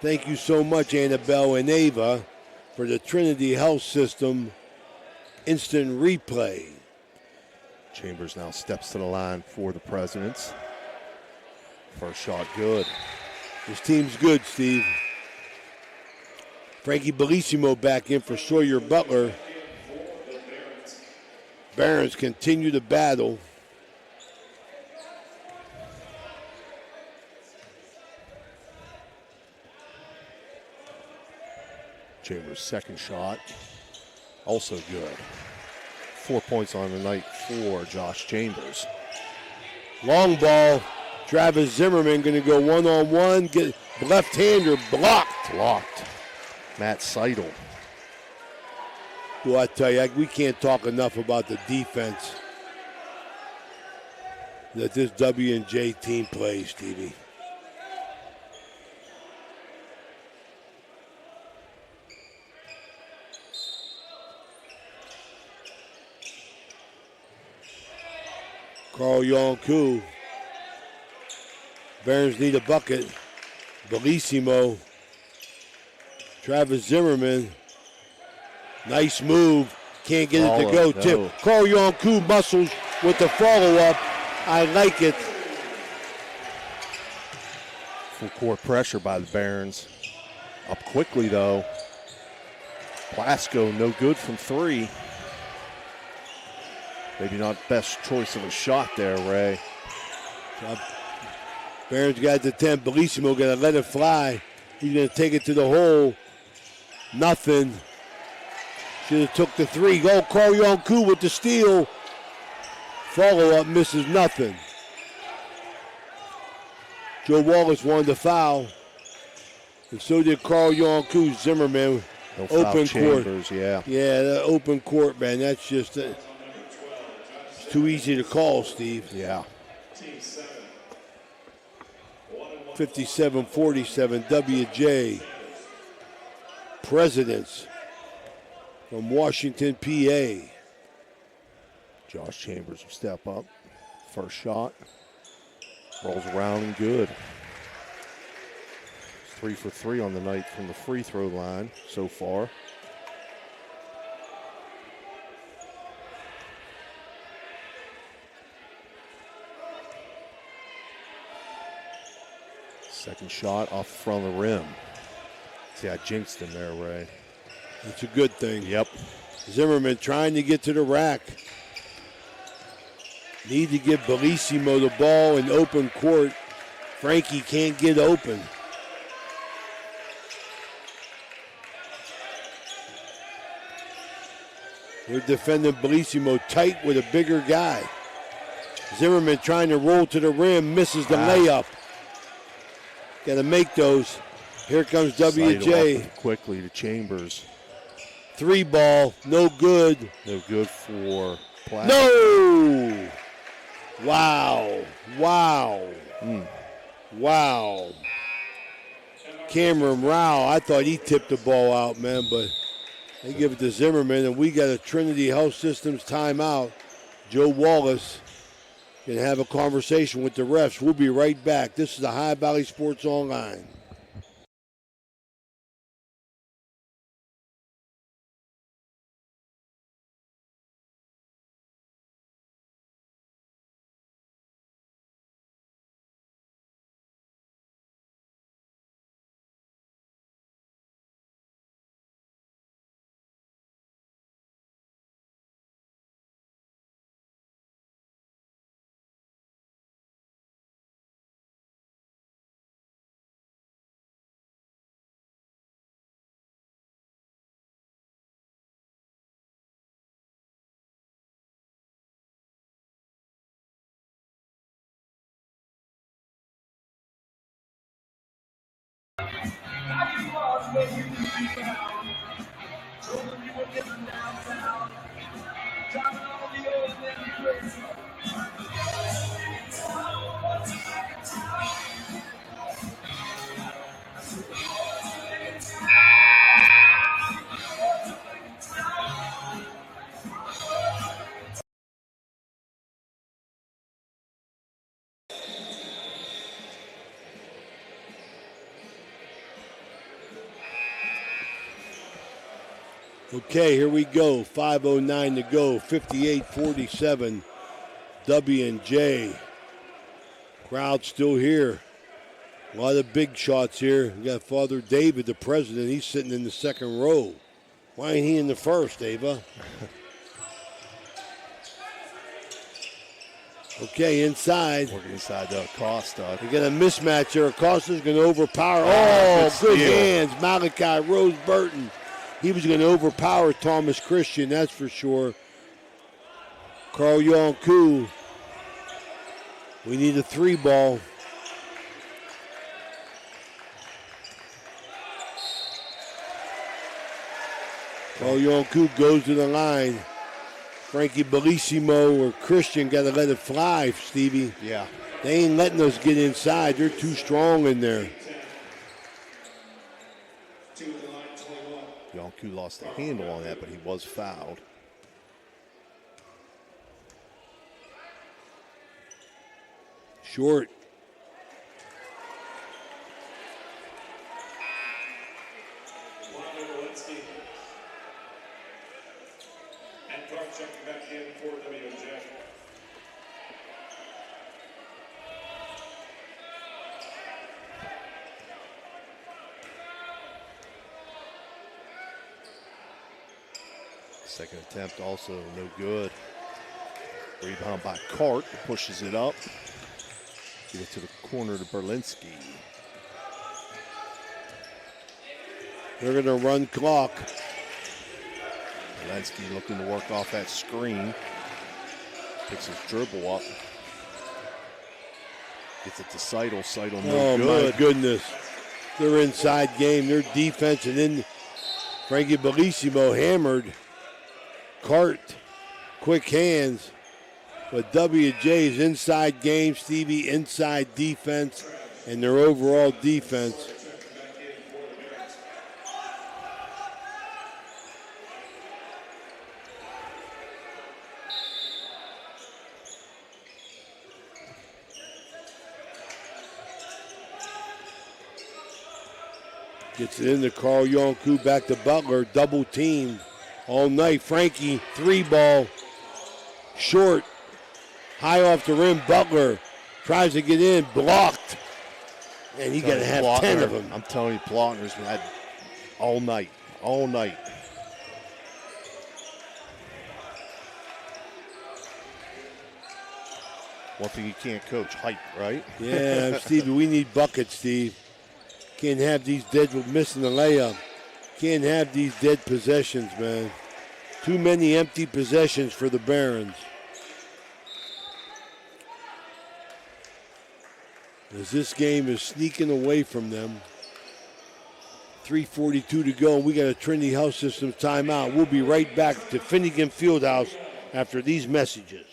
Thank you so much, Annabelle and Ava, for the Trinity Health System instant replay. Chambers now steps to the line for the Presidents. First shot good. This team's good, Steve. Frankie Bellissimo back in for Sawyer Butler. Barons continue to battle. Chambers' second shot, also good. 4 points on the night for Josh Chambers. Long ball. Travis Zimmerman going to go one-on-one. Get left-hander blocked. Matt Seidel. Well, I tell you, we can't talk enough about the defense that this W&J team plays, Stevie. Carl Yonku. Barons need a bucket. Bellissimo. Travis Zimmerman. Nice move. Can't get it to go. No. Tip. Carl Yonku muscles with the follow-up. I like it. Full court pressure by the Barons. Up quickly, though. Plasko, no good from 3. Maybe not best choice of a shot there, Ray. Barons got the 10. Bellissimo going to let it fly. He's going to take it to the hole. Nothing. Should have took the 3. Go Carl Yonku with the steal. Follow-up misses nothing. Joe Wallace wanted to foul. And so did Carl Yonku. Zimmerman. No foul open Chambers, court. yeah. Yeah, the open court, man. That's just it's too easy to call, Steve. Yeah. 57-47 WJ. Presidents from Washington, PA. Josh Chambers will step up. First shot. Rolls around and good. 3 for 3 on the night from the free throw line so far. Second shot off the front of the rim. See, I jinxed him there, Ray. That's a good thing. Yep. Zimmerman trying to get to the rack. Need to give Bellissimo the ball in open court. Frankie can't get open. They're defending Bellissimo tight with a bigger guy. Zimmerman trying to roll to the rim, misses the layup. Got to make those. Here comes Slide it WJ. off quickly to Chambers. 3 ball, no good. No good for Platt. No! Wow. Wow. Cameron Rao, I thought he tipped the ball out, man, but they give it to Zimmerman, and we got a Trinity Health Systems timeout. Joe Wallace can have a conversation with the refs. We'll be right back. This is the High Valley Sports Online. Okay, here we go. 5:09 to go. 58-47. W&J. Crowd still here. A lot of big shots here. We got Father David, the president. He's sitting in the second row. Why ain't he in the first, Ava? Okay, inside. Working inside the Acosta. We got a mismatch there. Acosta's going to overpower. Oh, good steal. hands. Malachi Rose Burton. He was going to overpower Thomas Christian, that's for sure. Carl Yonku. We need a 3 ball. Carl Yonku goes to the line. Frankie Bellissimo or Christian got to let it fly, Stevie. Yeah. They ain't letting us get inside. They're too strong in there. Yonku lost the handle on that, but he was fouled. Short. And Clark checking back in for WJ. Second attempt also no good. Rebound by Cart, pushes it up. Get it to the corner to Berlinski. They're going to run clock. Berlinski looking to work off that screen. Picks his dribble up. Gets it to Seidel. Seidel no good. My goodness. They're inside game. Their defense, and then Frankie Bellissimo hammered. Cart, quick hands. But WJ's inside game, Stevie, inside defense, and their overall defense. Gets it into Carl Yonku, back to Butler, double teamed all night. Frankie, 3 ball, short, high off the rim. Butler tries to get in, blocked, and you got to have 10 of them. I'm telling you, Plotner's had all night. One thing you can't coach, height, right? Yeah, Stevie, we need buckets, Steve. Can't have these dead with missing the layup. Can't have these dead possessions, man. Too many empty possessions for the Barons. As this game is sneaking away from them. 3:42 to go, and we got a Trinity Health System timeout. We'll be right back to Finnegan Fieldhouse after these messages.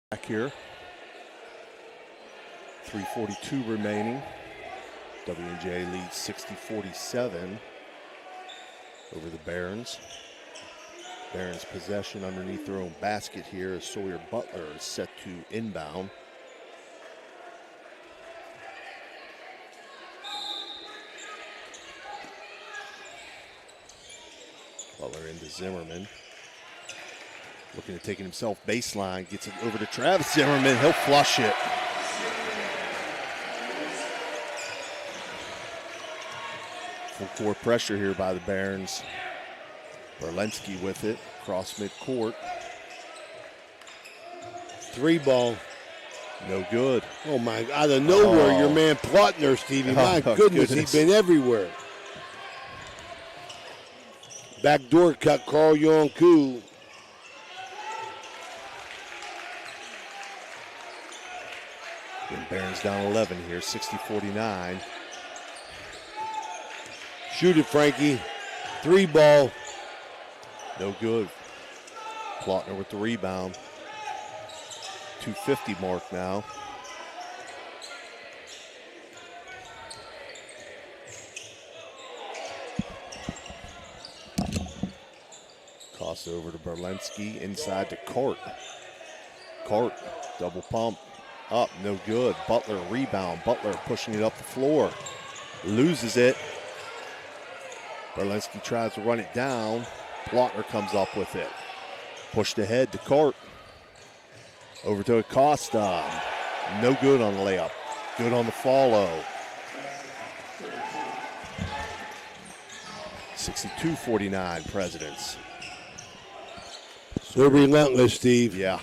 Back here. 3:42 remaining. W&J leads 60-47 over the Barons. Barons possession underneath their own basket here as Sawyer Butler is set to inbound. Butler into Zimmerman. Looking at taking himself baseline, gets it over to Travis Zimmerman. He'll flush it. Full court pressure here by the Barons. Berlinski with it, cross midcourt. 3 ball. No good. Oh my, out of nowhere, your man Plautner, Stevie. My goodness, he's been everywhere. Backdoor cut, Carl Yonku. And Barons down 11 here, 60-49. Shoot it, Frankie. 3 ball. No good. Plautner with the rebound. 2:50 mark now. Toss over to Berlinski, inside to Cart. Cart, double pump, up, no good. Butler rebound, Butler pushing it up the floor. Loses it. Berlinski tries to run it down. Plautner comes up with it. Pushed ahead to Cart. Over to Acosta. No good on the layup. Good on the follow. 62-49 Presidents. They're relentless, Steve. Yeah.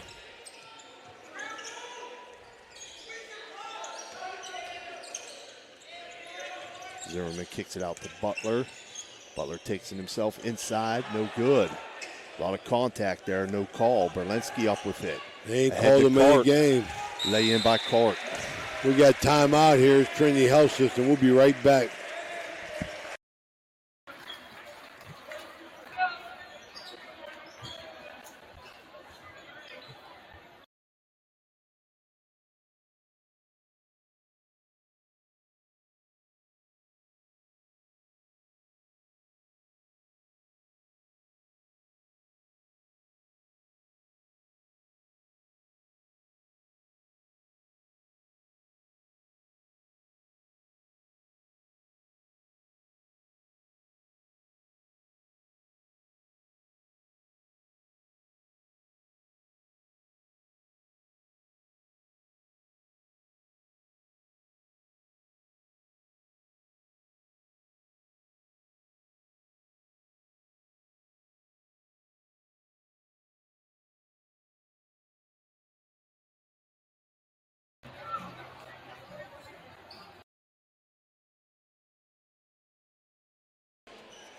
Zimmerman kicks it out to Butler. Butler takes it himself inside. No good. A lot of contact there. No call. Berlinski up with it. They ain't called him in the game. Lay in by Cart. We got timeout here. It's Trinity Health System. We'll be right back.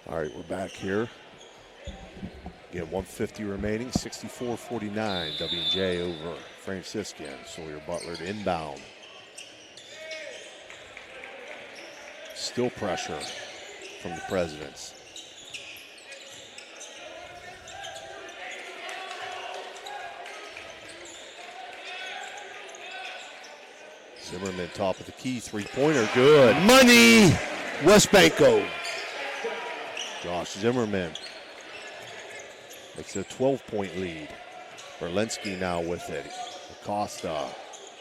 All right, we're back here. Again, 150 remaining, 64-49. W&J over Franciscan. Sawyer Butler to inbound. Still pressure from the Presidents. Zimmerman top of the key, three-pointer, good. Money, West Banco. Josh Zimmerman makes it a 12-point lead. Berlinski now with it. Acosta,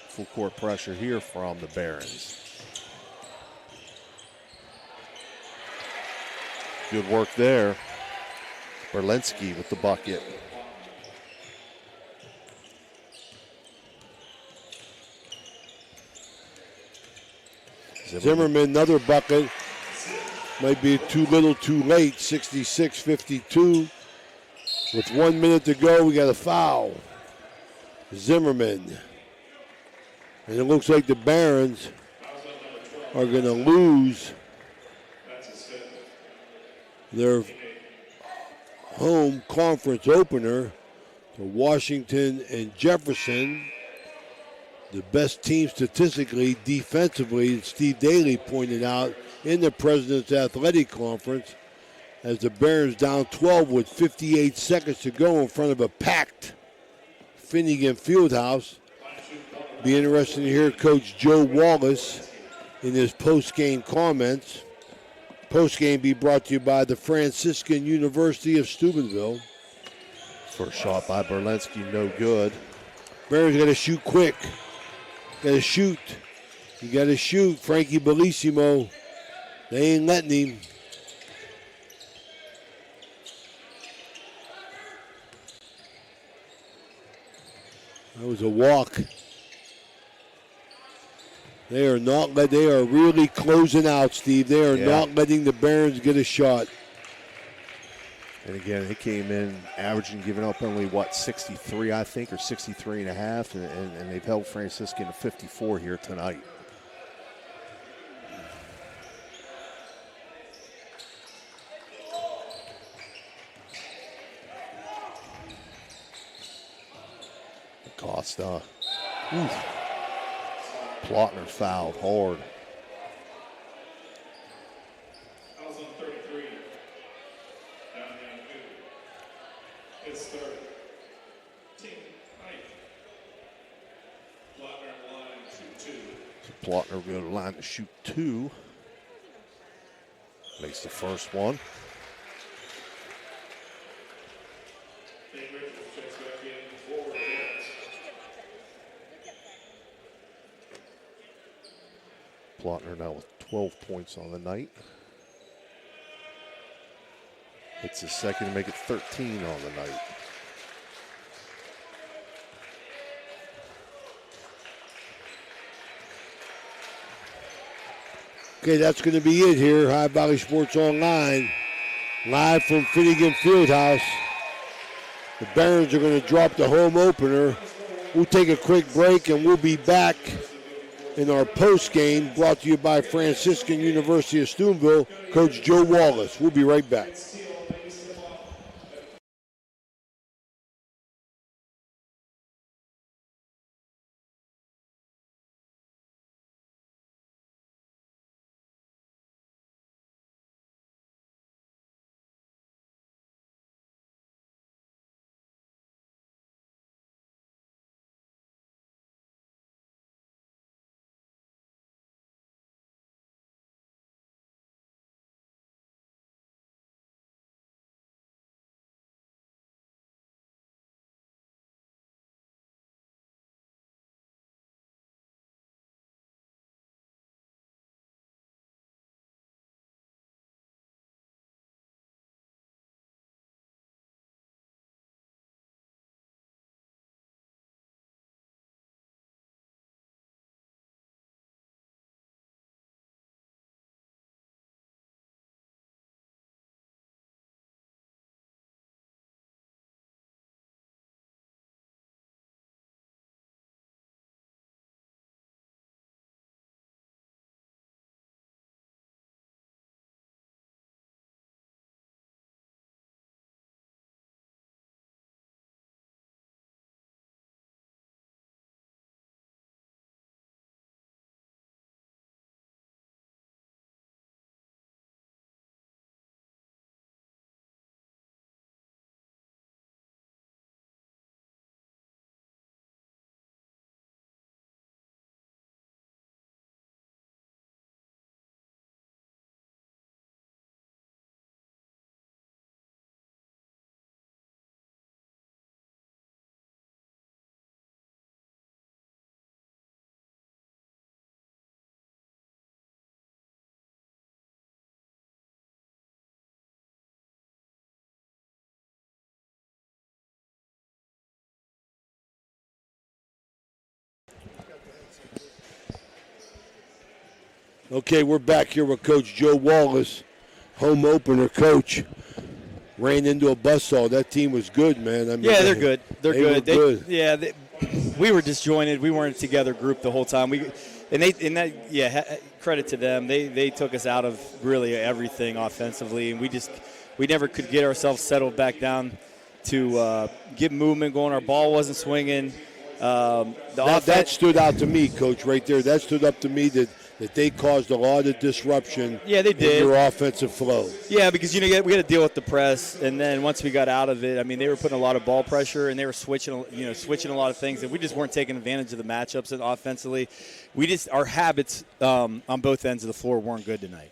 full court pressure here from the Barons. Good work there. Berlinski with the bucket. Zimmerman, another bucket. Might be too little too late, 66-52. With 1 minute to go, we got a foul. Zimmerman. And it looks like the Barons are going to lose their home conference opener to Washington and Jefferson. The best team statistically, defensively, Steve Daly pointed out in the President's Athletic Conference, as the Barons down 12 with 58 seconds to go in front of a packed Finnegan Fieldhouse. Be interesting to hear Coach Joe Wallace in his post-game comments. Post-game be brought to you by the Franciscan University of Steubenville. First shot by Berlinski, no good. Barons got to shoot quick. Got to shoot. You got to shoot. Frankie Bellissimo. They ain't letting him. That was a walk. They are not. They are really closing out, Steve. They are not letting the Barons get a shot. And again, he came in averaging, giving up only, 63, I think, or 63 and a half, and they've held Franciscan to 54 here tonight. Acosta. Plotner fouled hard. Plotner will go to the line to shoot two. Makes the first one. Plotner now with 12 points on the night. It's his second to make it 13 on the night. Okay, that's going to be it here. High Valley Sports Online, live from Finnegan Fieldhouse. The Barons are going to drop the home opener. We'll take a quick break and we'll be back in our post game, brought to you by Franciscan University of Steubenville, Coach Joe Wallace. We'll be right back. Okay, we're back here with Coach Joe Wallace, home opener coach. Ran into a buzzsaw. That team was good, man. I mean, Yeah, they're good. They're they good. were good. Yeah, we were disjointed. We weren't together group the whole time. Credit to them. They took us out of really everything offensively, and we never could get ourselves settled back down to get movement going. Our ball wasn't swinging. That stood out to me, Coach, right there. That stood up to me that they caused a lot of disruption. Yeah, they did. In your offensive flow. Yeah, because we got to deal with the press, and then once we got out of it, I mean, they were putting a lot of ball pressure, and they were switching a lot of things, and we just weren't taking advantage of the matchups. And offensively, our habits on both ends of the floor weren't good tonight.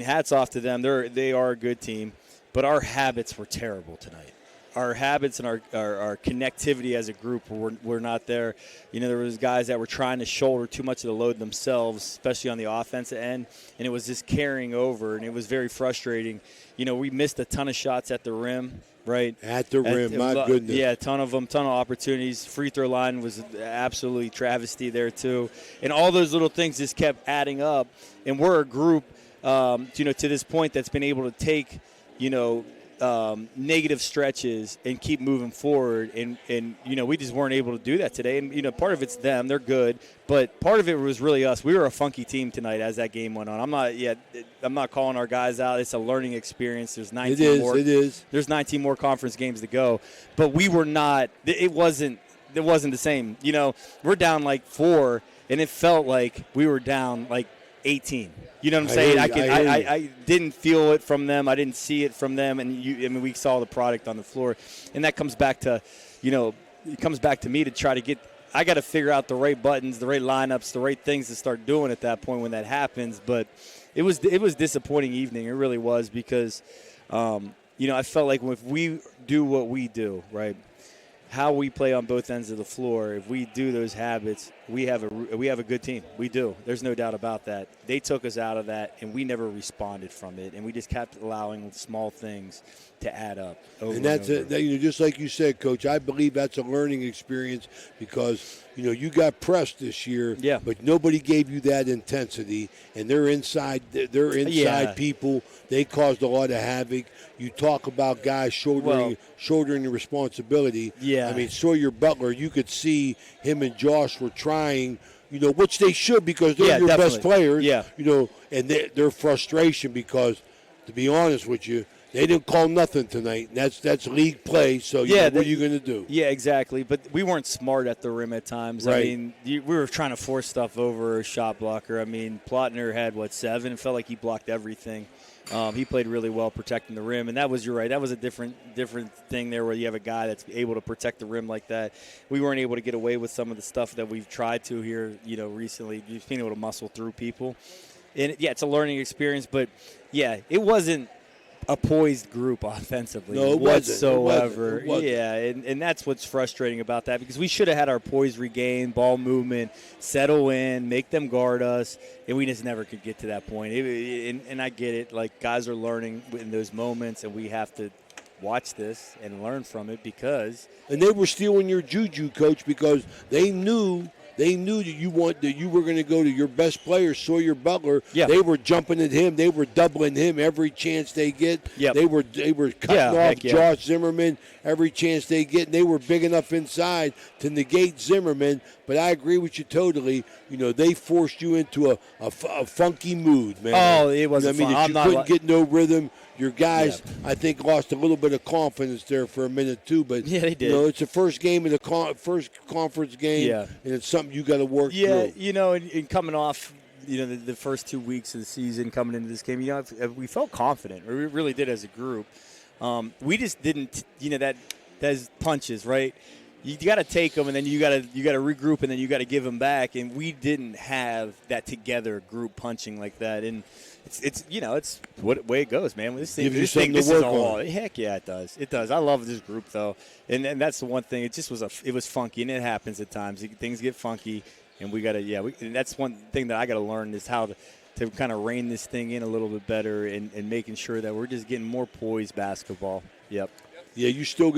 Hats off to them. They are a good team, but our habits were terrible tonight. Our habits and our connectivity as a group were not there. There was guys that were trying to shoulder too much of the load themselves, especially on the offensive end, and it was just carrying over, and it was very frustrating. We missed a ton of shots at the rim, right? At the rim, my goodness. Yeah, a ton of them, ton of opportunities. Free throw line was absolutely travesty there too. And all those little things just kept adding up, and we're a group, to this point that's been able to take, negative stretches and keep moving forward, and we just weren't able to do that today. And part of it's them, they're good, but part of it was really us. We were a funky team tonight as that game went on. I'm not calling our guys out. It's a learning experience. There's 19 more. It is. There's 19 more conference games to go, but we were not. It wasn't the same. We're down like 4, and it felt like we were down like 18. You know what I'm saying? I didn't feel it from them. I didn't see it from them. And we saw the product on the floor. And that comes back to, it comes back to me to try to get – I got to figure out the right buttons, the right lineups, the right things to start doing at that point when that happens. But it was disappointing evening. It really was because, I felt like if we do what we do, right, how we play on both ends of the floor, if we do those habits, we have a good team. We do. There's no doubt about that. They took us out of that, and we never responded from it, and we just kept allowing small things to add up. And that's just like you said, Coach. I believe that's a learning experience because you got pressed this year, yeah, but nobody gave you that intensity, and they're inside people. They caused a lot of havoc. You talk about guys shouldering the responsibility. Yeah. I mean, Sawyer Butler, you could see him and Josh were trying, which they should because they're your definitely best players. Yeah. And their frustration because, to be honest with you, they didn't call nothing tonight. That's league play, so what are you going to do? Yeah, exactly. But we weren't smart at the rim at times. Right. I mean, we were trying to force stuff over a shot blocker. I mean, Plotner had, 7? It felt like he blocked everything. He played really well protecting the rim, and you're right. That was a different thing there where you have a guy that's able to protect the rim like that. We weren't able to get away with some of the stuff that we've tried to here, recently. Just being able to muscle through people. And, it's a learning experience, but, it wasn't a poised group offensively whatsoever. It wasn't. Yeah, and that's what's frustrating about that because we should have had our poise regained, ball movement, settle in, make them guard us, and we just never could get to that point. And I get it. Like, guys are learning in those moments, and we have to watch this and learn from it because – And they were stealing your juju, Coach, because they knew that you were going to go to your best player, Sawyer Butler. Yeah. They were jumping at him. They were doubling him every chance they get. Yep. They were cutting off Josh Zimmerman every chance they get. And they were big enough inside to negate Zimmerman. But I agree with you totally. They forced you into a funky mood, man. Oh, it wasn't fun. If you couldn't get no rhythm. Your guys, I think, lost a little bit of confidence there for a minute too. But they did. It's the first game of the first conference game, and it's something you got to work through. And coming off, the first 2 weeks of the season, coming into this game, we felt confident. We really did as a group. We just didn't, those punches, right? You got to take them, and then you got to regroup, and then you got to give them back. And we didn't have that together group punching like that. And it's what way it goes, man. This thing is a wall. Heck yeah, it does. It does. I love this group though, and that's the one thing. It just was funky, and it happens at times. Things get funky, and we gotta and that's one thing that I gotta learn is how to kind of rein this thing in a little bit better and making sure that we're just getting more poised basketball. Yep. Yeah, you still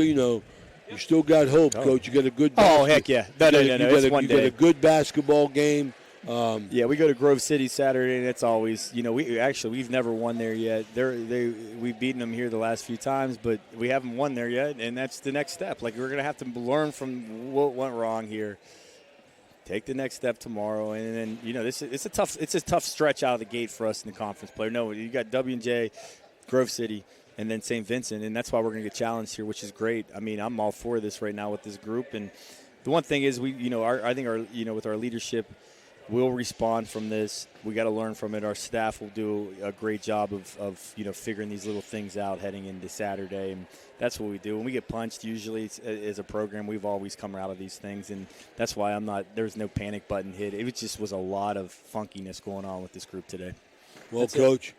got hope, Coach. You got a good. Oh heck yeah! No. You got a good basketball game. Yeah, we go to Grove City Saturday, and it's always, we've never won there yet. We've beaten them here the last few times, but we haven't won there yet, and that's the next step. Like, we're going to have to learn from what went wrong here. Take the next step tomorrow, and then it's a tough stretch out of the gate for us in the conference play. No, you got W&J, Grove City, and then St. Vincent, and that's why we're going to get challenged here, which is great. I mean, I'm all for this right now with this group, and the one thing is I think with our leadership, we'll respond from this. We got to learn from it. Our staff will do a great job of figuring these little things out heading into Saturday, and that's what we do. When we get punched, usually as a program, we've always come out of these things, and that's why there's no panic button hit. It just was a lot of funkiness going on with this group today. Well, Coach,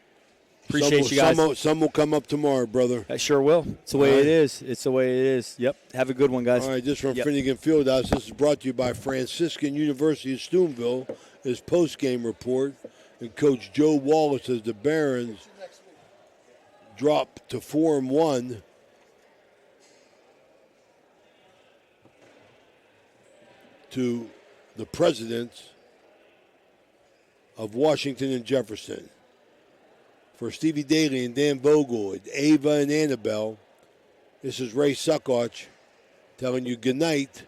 appreciate you guys. Some will come up tomorrow, brother. I sure will. It's the way it is. It's the way it is. Yep. Have a good one, guys. All right, this from Finnegan Fieldhouse. This is brought to you by Franciscan University of Steubenville. His post-game report, and Coach Joe Wallace says the Barons dropped to 4-1 to the presidents of Washington and Jefferson. For Stevie Daly and Dan Vogel, and Ava and Annabelle, this is Ray Suckoch telling you good night